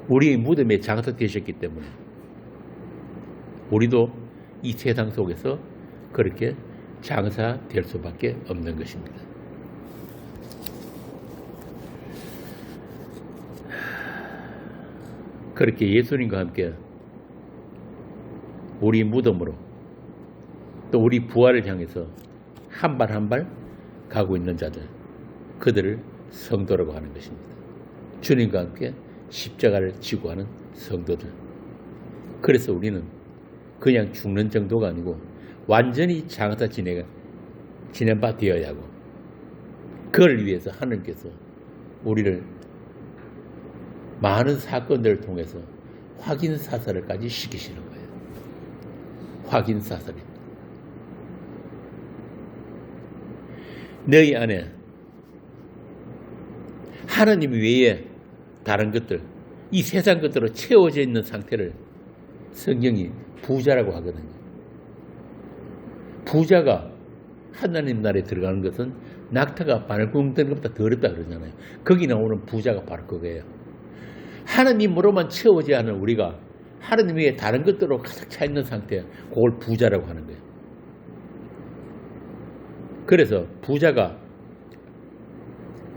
우리의 무덤에 장사되셨기 때문에 우리도 이 세상 속에서 그렇게 장사될 수밖에 없는 것입니다. 그렇게 예수님과 함께 우리 무덤으로 또 우리 부활을 향해서 한 발 한 발 가고 있는 자들, 그들을 성도라고 하는 것입니다. 주님과 함께 십자가를 지고 하는 성도들. 그래서 우리는 그냥 죽는 정도가 아니고 완전히 장사 지낸 바 되어야 하고, 그걸 위해서 하나님께서 우리를 많은 사건들을 통해서 확인 사살을까지 시키시는 거예요. 확인 사살입니다. 너희 안에 하나님 외에 다른 것들, 이 세상 것들로 채워져 있는 상태를 성경이 부자라고 하거든요. 부자가 하나님 나라에 들어가는 것은 낙타가 바늘구멍 드는 것보다 더 어렵다 그러잖아요. 거기 나오는 부자가 바로 그거예요. 하나님으로만 채워져야 하는 우리가 하나님 외에 다른 것들로 가득 차 있는 상태, 그걸 부자라고 하는 거예요. 그래서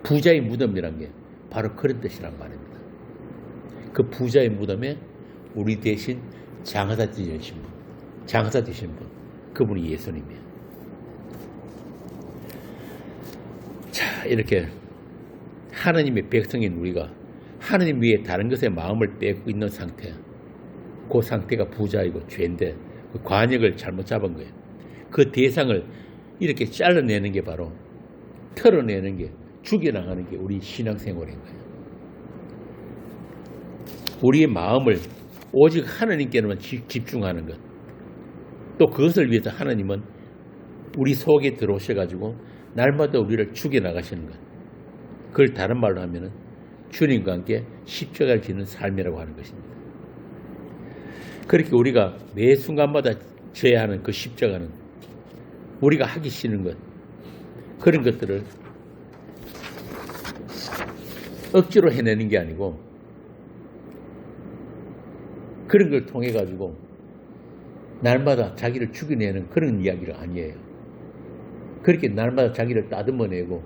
부자의 무덤이란 게 바로 그런 뜻이란 말입니다. 그 부자의 무덤에 우리 대신 장사 되신 분, 그분이 예수님이에요. 자, 이렇게 하나님의 백성인 우리가 하나님 위에 다른 것에 마음을 빼고 있는 상태, 그 상태가 부자이고 죄인데 그 관역을 잘못 잡은 거예요. 그 대상을 이렇게 잘라내는 게 바로, 털어내는 게, 죽여나가는 게 우리 신앙생활인 거예요. 우리의 마음을 오직 하나님께만 집중하는 것, 또 그것을 위해서 하나님은 우리 속에 들어오셔가지고 날마다 우리를 죽여나가시는 것, 그걸 다른 말로 하면 주님과 함께 십자가를 지는 삶이라고 하는 것입니다. 그렇게 우리가 매 순간마다 져야 하는 그 십자가는 우리가 하기 싫은 것, 그런 것들을 억지로 해내는 게 아니고 그런 걸 통해 가지고 날마다 자기를 죽여내는 그런 이야기가 아니에요. 그렇게 날마다 자기를 따듬어내고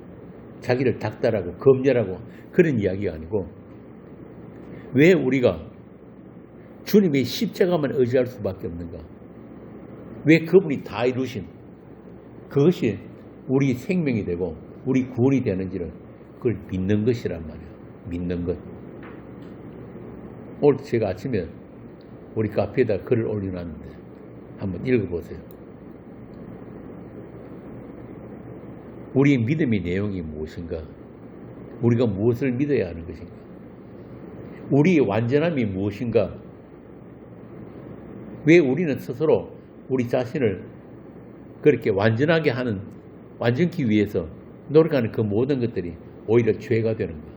자기를 닥달하고 검열하고 그런 이야기가 아니고, 왜 우리가 주님의 십자가만 의지할 수밖에 없는가? 왜 그분이 다 이루신 그것이 우리 생명이 되고 우리 구원이 되는지를 그걸 믿는 것이란 말이에요. 믿는 것. 오늘 제가 아침에 우리 카페에다 글을 올려놨는데 한번 읽어보세요. 우리의 믿음의 내용이 무엇인가? 우리가 무엇을 믿어야 하는 것인가? 우리의 완전함이 무엇인가? 왜 우리는 스스로 우리 자신을 그렇게 완전히 위해서 노력하는 그 모든 것들이 오히려 죄가 되는 거야.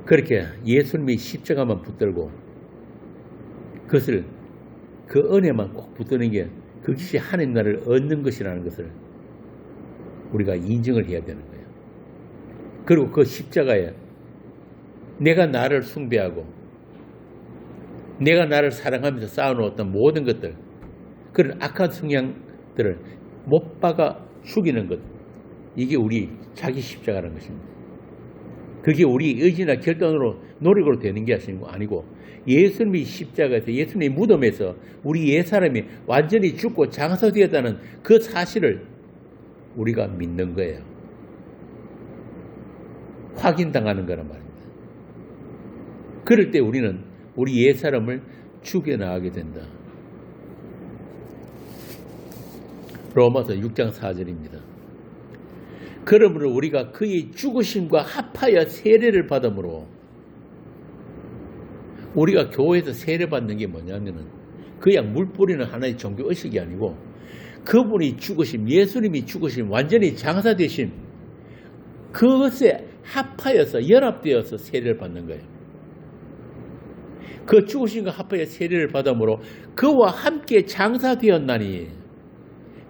그렇게 예수님의 십자가만 붙들고 그것을, 그 은혜만 꼭 붙드는 게 그것이 하나님 나라를 얻는 것이라는 것을 우리가 인정을 해야 되는 거예요. 그리고 그 십자가에 내가 나를 숭배하고 내가 나를 사랑하면서 쌓아놓았던 모든 것들, 그런 악한 성향들을 못 박아 죽이는 것, 이게 우리 자기 십자가라는 것입니다. 그게 우리 의지나 결단으로 노력으로 되는 게 아니고 예수님이 십자가에서, 예수님의 무덤에서 우리 옛사람이 완전히 죽고 장사되었다는 그 사실을 우리가 믿는 거예요. 확인당하는 거란 말입니다. 그럴 때 우리는 우리 옛사람을 죽여나가게 된다. 로마서 6장 4절입니다. 그러므로 우리가 그의 죽으심과 합하여 세례를 받음으로, 우리가 교회에서 세례받는 게 뭐냐면은 그냥 물 뿌리는 하나의 종교 의식이 아니고 그분이 죽으심, 예수님이 죽으심, 완전히 장사되심, 그것에 합하여서 연합되어서 세례를 받는 거예요. 그 죽으심과 합하여 세례를 받음으로 그와 함께 장사되었나니,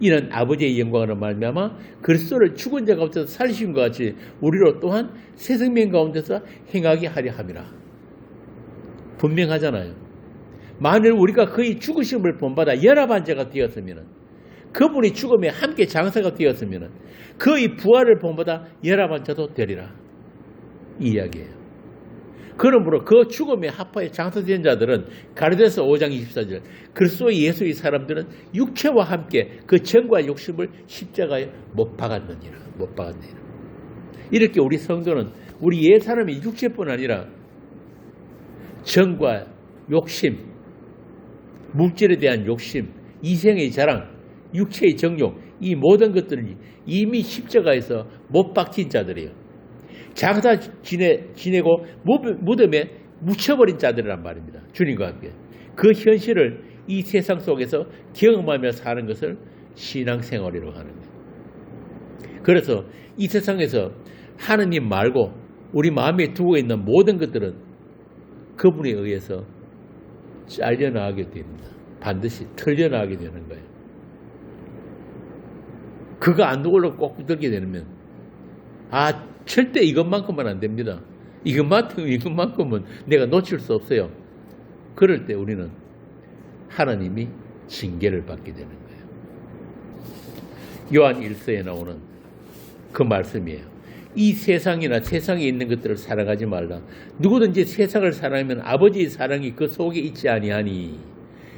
이는 아버지의 영광으로 말미암아 그리스도를 죽은 자 가운데서 살리신 것 같이 우리로 또한 새 생명 가운데서 행하게 하려 함이라. 분명하잖아요. 만일 우리가 그의 죽으심을 본받아 연합한 자가 되었으면, 그분이 죽음에 함께 장사가 되었으면 그의 부활을 본받아 연합한 자도 되리라, 이 이야기예요. 그러므로 그 죽음에 합하여 장사된 자들은 가르디아서 5장 24절, 그리스도 예수의 사람들은 육체와 함께 그 정과 욕심을 십자가에 못 박았느니라. 이렇게 우리 성도는 우리 옛 사람이 육체뿐 아니라 정과 욕심, 물질에 대한 욕심, 이생의 자랑, 육체의 정욕, 이 모든 것들을 이미 십자가에서 못 박힌 자들이에요. 장사 지내고 무덤에 묻혀버린 자들이란 말입니다. 주님과 함께. 그 현실을 이 세상 속에서 경험하며 사는 것을 신앙생활이라고 하는 거예요. 그래서 이 세상에서 하느님 말고 우리 마음에 두고 있는 모든 것들은 그분에 의해서 잘려나가게 됩니다. 반드시 털려나가게 되는 거예요. 그거 안 누굴로 꼭 붙들게 되면 절대 이것만큼은 안 됩니다. 이것만큼은 내가 놓칠 수 없어요. 그럴 때 우리는 하나님이 징계를 받게 되는 거예요. 요한 1서에 나오는 그 말씀이에요. 이 세상이나 세상에 있는 것들을 사랑하지 말라. 누구든지 세상을 사랑하면 아버지의 사랑이 그 속에 있지 아니하니.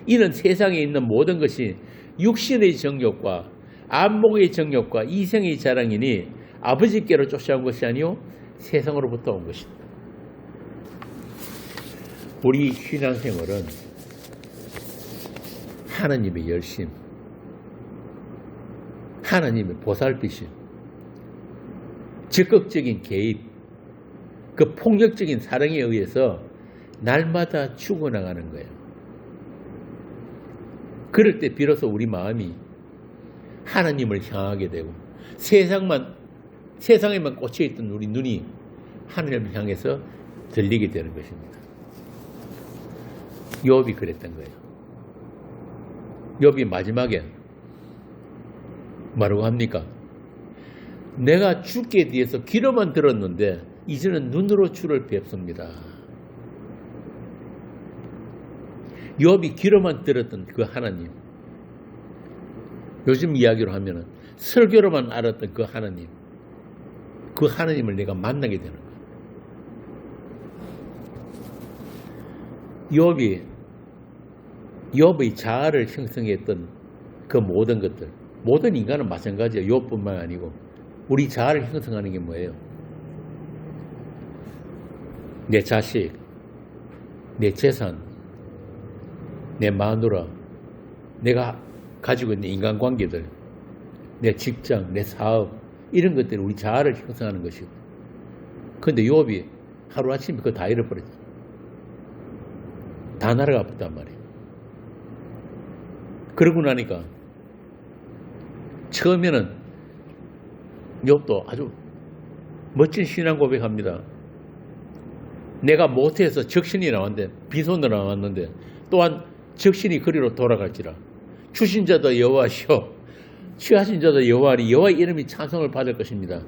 이는 세상에 있는 모든 것이 육신의 정욕과 안목의 정욕과 이생의 자랑이니 아버지께로 쫓아온 것이 아니요 세상으로부터 온 것이다. 우리 신앙생활은 하나님의 열심, 하나님의 보살피심, 적극적인 개입, 그 폭력적인 사랑에 의해서 날마다 죽어나가는 거예요. 그럴 때 비로소 우리 마음이 하나님을 향하게 되고 세상에만 꽂혀있던 우리 눈이 하나님을 향해서 들리게 되는 것입니다. 욥이 그랬던 거예요. 욥이 마지막에 뭐라고 합니까? 내가 주께 대해서 귀로만 들었는데 이제는 눈으로 주를 뵙습니다. 욥이 귀로만 들었던 그 하나님, 요즘 이야기로 하면은 설교로만 알았던 그 하나님을 내가 만나게 되는 거예요. 욥의 자아를 형성했던 그 모든 것들, 모든 인간은 마찬가지예요. 욥뿐만 아니고 우리 자아를 형성하는 게 뭐예요? 내 자식, 내 재산, 내 마누라, 내가 가지고 있는 인간관계들, 내 직장, 내 사업, 이런 것들이 우리 자아를 형성하는 것이고. 그런데 욥이 하루아침에 그거 다 잃어버렸어. 다 날아가 버렸단 말이에요. 그러고 나니까 처음에는 욥도 아주 멋진 신앙 고백합니다. 내가 모태에서 적신이 나왔는데, 비손으로 나왔는데 또한 적신이 그리로 돌아갈지라. 주신 자도 여호와시오 취하신 자도 여호와니 여호와의 이름이 찬송을 받을 것입니다.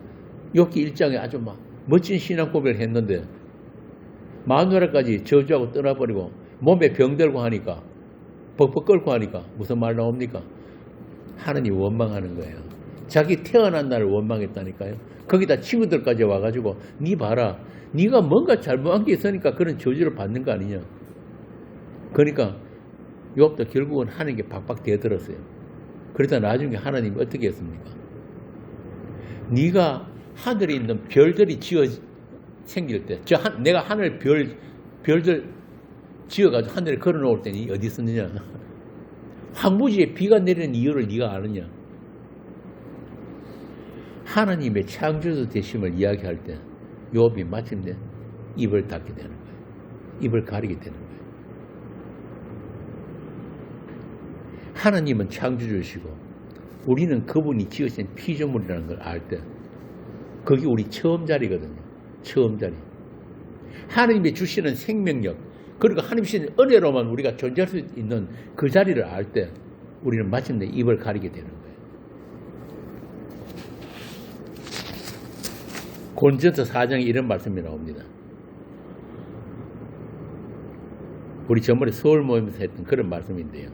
욥기 1장에 아주 멋진 신앙 고백을 했는데 마누라까지 저주하고 떠나버리고 몸에 병들고 하니까 벅벅 끓고 하니까 무슨 말 나옵니까? 하느님 원망하는 거예요. 자기 태어난 날을 원망했다니까요. 거기다 친구들까지 와가지고 니 봐라, 니가 뭔가 잘못한 게 있으니까 그런 저주를 받는 거 아니냐. 그러니까 욥도 결국은 하나님께 박박 대들었어요. 그러다 나중에 하나님이 어떻게 했습니까? 네가 하늘에 있는 별들이 생길 때, 내가 하늘 별들 지어가지고 하늘에 걸어놓을 때니 어디 있었느냐? 황무지에 비가 내리는 이유를 네가 아느냐? 하나님의 창조주 되심을 이야기할 때 욥이 마침내 입을 닫게 되는 거예요. 입을 가리게 되는 거예요. 하나님은 창조주시고 우리는 그분이 지으신 피조물이라는 걸 알 때 거기 우리 처음 자리거든요. 처음 자리. 하나님이 주시는 생명력, 그리고 하나님 주시는 은혜로만 우리가 존재할 수 있는 그 자리를 알 때 우리는 마침내 입을 가리게 되는 거예요. 고린도전서 4장에 이런 말씀이 나옵니다. 우리 저번에 서울 모임에서 했던 그런 말씀인데요.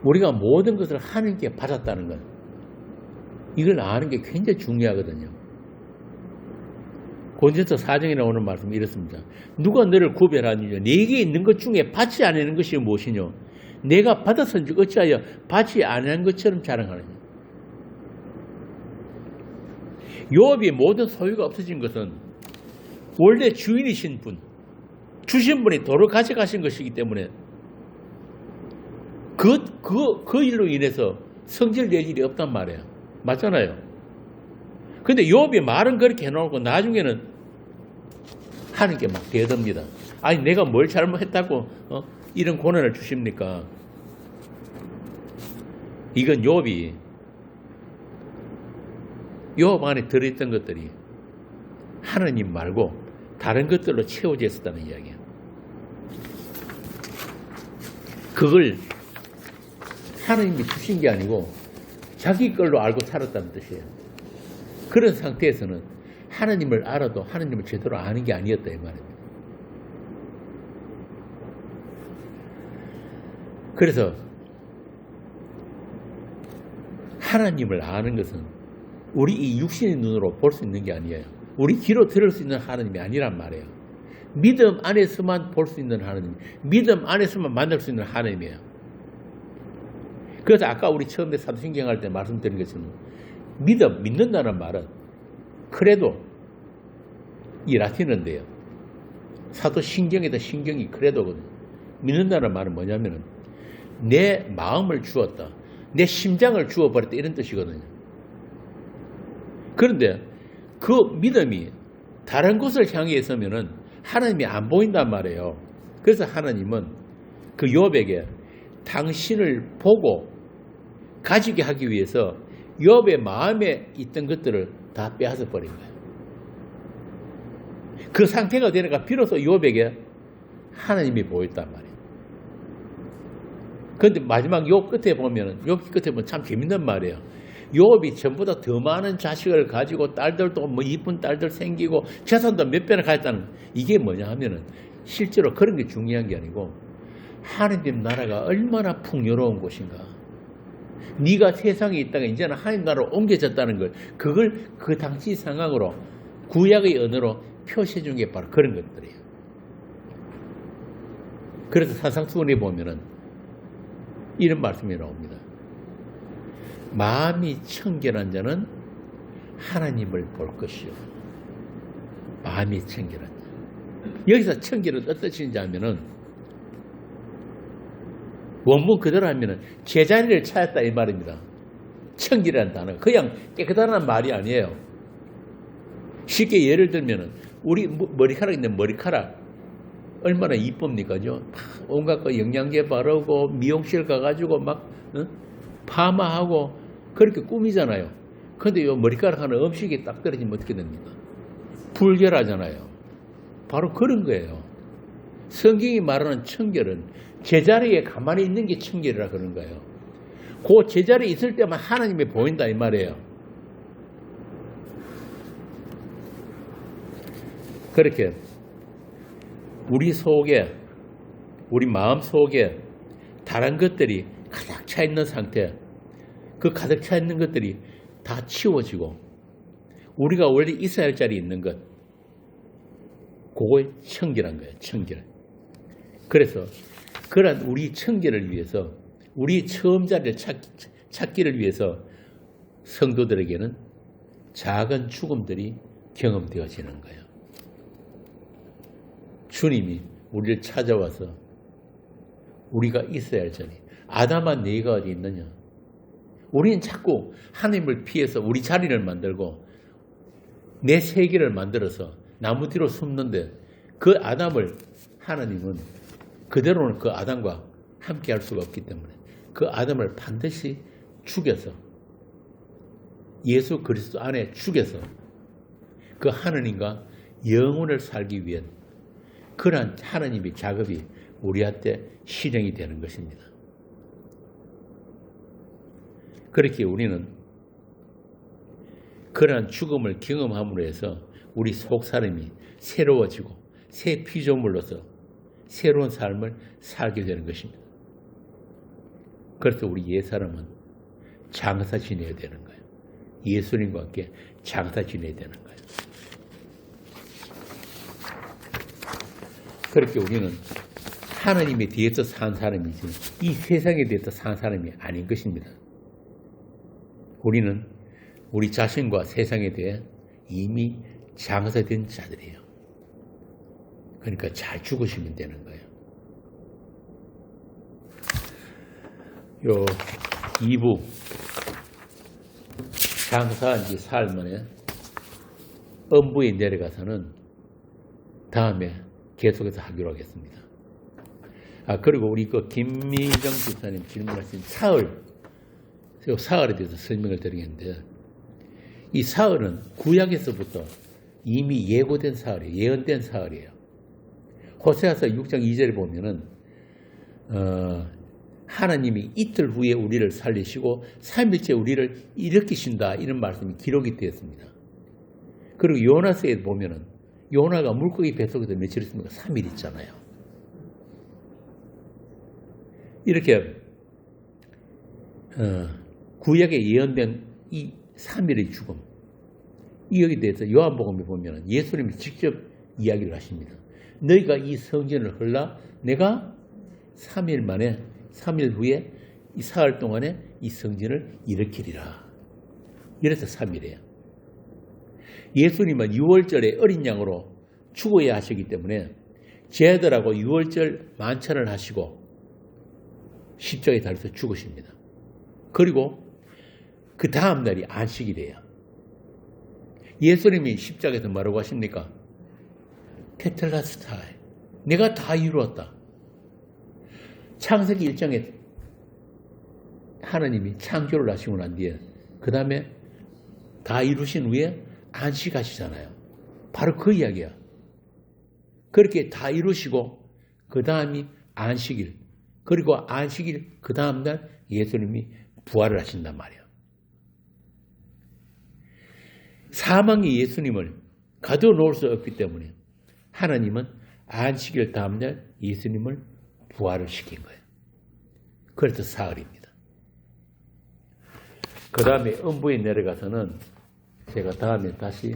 우리가 모든 것을 하나님께 받았다는 것, 이걸 아는 게 굉장히 중요하거든요. 고린도전서 4장에 나오는 말씀이 이렇습니다. 누가 너를 구별하느냐? 네게 있는 것 중에 받지 않는 것이 무엇이뇨? 내가 받았은지 어찌하여 받지 않은 것처럼 자랑하느냐? 욥이 모든 소유가 없어진 것은 원래 주인이신 분, 주신 분이 도로 가져가신 것이기 때문에 그 일로 인해서 성질낼 일이 없단 말이에요. 맞잖아요. 근데 욥이 말은 그렇게 해놓고 나중에는 하는 게 막 대듭니다. 아니 내가 뭘 잘못했다고 이런 고난을 주십니까? 이건 욥 안에 들어있던 것들이 하나님 말고 다른 것들로 채워져 있었다는 이야기예요. 그걸 하나님이 주신 게 아니고 자기 걸로 알고 살았다는 뜻이에요. 그런 상태에서는 하나님을 알아도 하나님을 제대로 아는 게 아니었다 이 말입니다. 그래서 하나님을 아는 것은 우리 이 육신의 눈으로 볼 수 있는 게 아니에요. 우리 귀로 들을 수 있는 하나님이 아니란 말이에요. 믿음 안에서만 볼 수 있는 하나님, 믿음 안에서만 만날 수 있는 하나님이에요. 그래서 아까 우리 처음에 사도신경 할 때 말씀드린 것처럼 믿는다는 말은 그래도 이 라틴어인데요. 사도신경에다 신경이 그래도거든요. 믿는다는 말은 뭐냐면은 내 마음을 주었다. 내 심장을 주어버렸다. 이런 뜻이거든요. 그런데 그 믿음이 다른 곳을 향해 있으면은 하나님이 안 보인단 말이에요. 그래서 하나님은 그 욥에게 당신을 보고 가지게 하기 위해서 욥의 마음에 있던 것들을 다 빼앗아 버린 거예요. 그 상태가 되니까 비로소 욥에게 하나님이 보였단 말이에요. 그런데 마지막 욥 끝에 보면 참 재밌는 말이에요. 욥이 전보다 더 많은 자식을 가지고 딸들도 뭐 이쁜 딸들 생기고 재산도 몇 배나 가졌다는, 이게 뭐냐 하면은 실제로 그런 게 중요한 게 아니고 하나님 나라가 얼마나 풍요로운 곳인가. 네가 세상에 있다가 이제는 하나님 나라로 옮겨졌다는 걸, 그걸 그 당시 상황으로 구약의 언어로 표시해 준 게 바로 그런 것들이에요. 그래서 산상수훈에 보면은 이런 말씀이 나옵니다. 마음이 청결한 자는 하나님을 볼 것이요. 마음이 청결한 자. 여기서 청결은 어떤 뜻인지 하면은 원문 그대로 하면은 제자리를 찾았다 이 말입니다. 청결이라는 단어. 그냥 깨끗하다는 말이 아니에요. 쉽게 예를 들면은 우리 머리카락 있는 머리카락 얼마나 이쁩니까죠? 온갖 거 영양제 바르고 미용실 가가지고 막 파마하고 그렇게 꾸미잖아요. 근데 요 머리카락 하나 음식이 딱 떨어지면 어떻게 됩니까? 불결하잖아요. 바로 그런 거예요. 성경이 말하는 청결은 제자리에 가만히 있는 게 청결이라 그런 거예요. 그 제자리에 있을 때만 하나님이 보인다 이 말이에요. 그렇게 우리 속에, 우리 마음 속에 다른 것들이 가득 차 있는 상태, 그 가득 차 있는 것들이 다 치워지고 우리가 원래 있어야 할 자리에 있는 것, 그거에 청결한 거예요. 청결. 그래서 그런 우리 청결을 위해서, 우리 처음 자리를 찾기를 위해서 성도들에게는 작은 죽음들이 경험되어지는 거예요. 주님이 우리를 찾아와서 우리가 있어야 할 자리, 아담아 네가 어디 있느냐. 우리는 자꾸 하나님을 피해서 우리 자리를 만들고 내 세계를 만들어서 나무 뒤로 숨는데, 그 아담을 하나님은 그대로는 그 아담과 함께 할 수가 없기 때문에 그 아담을 반드시 죽여서, 예수 그리스도 안에 죽여서 그 하나님과 영원을 살기 위한 그러한 하나님의 작업이 우리한테 실행이 되는 것입니다. 그렇게 우리는 그러한 죽음을 경험함으로 해서 우리 속사람이 새로워지고 새 피조물로서 새로운 삶을 살게 되는 것입니다. 그래서 우리 옛사람은 장사 지내야 되는 거예요. 예수님과 함께 장사 지내야 되는 거예요. 그렇게 우리는 하나님에 대해서 산 사람이지 이 세상에 대해서 산 사람이 아닌 것입니다. 우리는 우리 자신과 세상에 대해 이미 장사된 자들이에요. 그러니까 잘 죽으시면 되는 거예요. 요 2부 장사한 지 사흘 만에 음부에 내려가서는 다음에 계속해서 하기로 하겠습니다. 그리고 우리 김미정 집사님 질문하신 사흘에 대해서 설명을 드리겠는데, 이 사흘은 구약에서부터 이미 예고된 사흘이에요. 예언된 사흘이에요. 호세아서 6장 2절에 보면은 하나님이 이틀 후에 우리를 살리시고 3일째 우리를 일으키신다, 이런 말씀이 기록이 되었습니다. 그리고 요나서에 보면은 요나가 물고기 뱃속에서 며칠 있습니까? 3일 있잖아요. 이렇게 구약에 예언된 이 3일의 죽음, 이에 대해서 요한복음에 보면 예수님이 직접 이야기를 하십니다. 너희가 이 성전을 헐라 내가 3일 후에 이 사흘 동안에 이 성전을 일으키리라. 이래서 3일이에요. 예수님은 6월절에 어린 양으로 죽어야 하시기 때문에 제자들하고 6월절 만찬을 하시고 십자가에 달려서 죽으십니다. 그리고 그 다음 날이 안식일이에요. 예수님이 십자가에서 뭐라고 하십니까? 테텔라스타이, 내가 다 이루었다. 창세기 1장에 하나님이 창조를 하시고 난 뒤에 그 다음에 다 이루신 후에 안식하시잖아요. 바로 그 이야기야. 그렇게 다 이루시고 그 다음이 안식일, 그리고 안식일 그 다음날 예수님이 부활을 하신단 말이에요. 사망이 예수님을 가둬놓을 수 없기 때문에 하나님은 안식일 다음날 예수님을 부활을 시킨 거예요. 그래서 사흘입니다. 그 다음에 음부에 내려가서는 제가 다음에 다시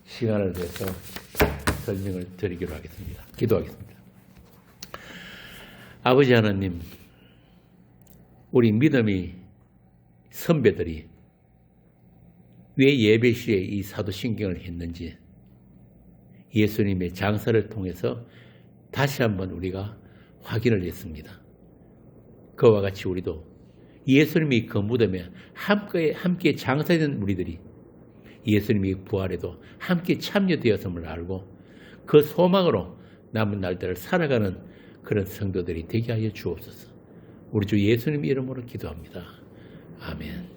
시간을 내서 설명을 드리기로 하겠습니다. 기도하겠습니다. 아버지 하나님, 우리 믿음의 선배들이 왜 예배 시에 이 사도신경을 했는지 예수님의 장사를 통해서 다시 한번 우리가 확인을 했습니다. 그와 같이 우리도 예수님이 그 무덤에 함께 장사된 우리들이 예수님이 부활에도 함께 참여되었음을 알고 그 소망으로 남은 날들을 살아가는 그런 성도들이 되게 하여 주옵소서. 우리 주 예수님 이름으로 기도합니다. 아멘.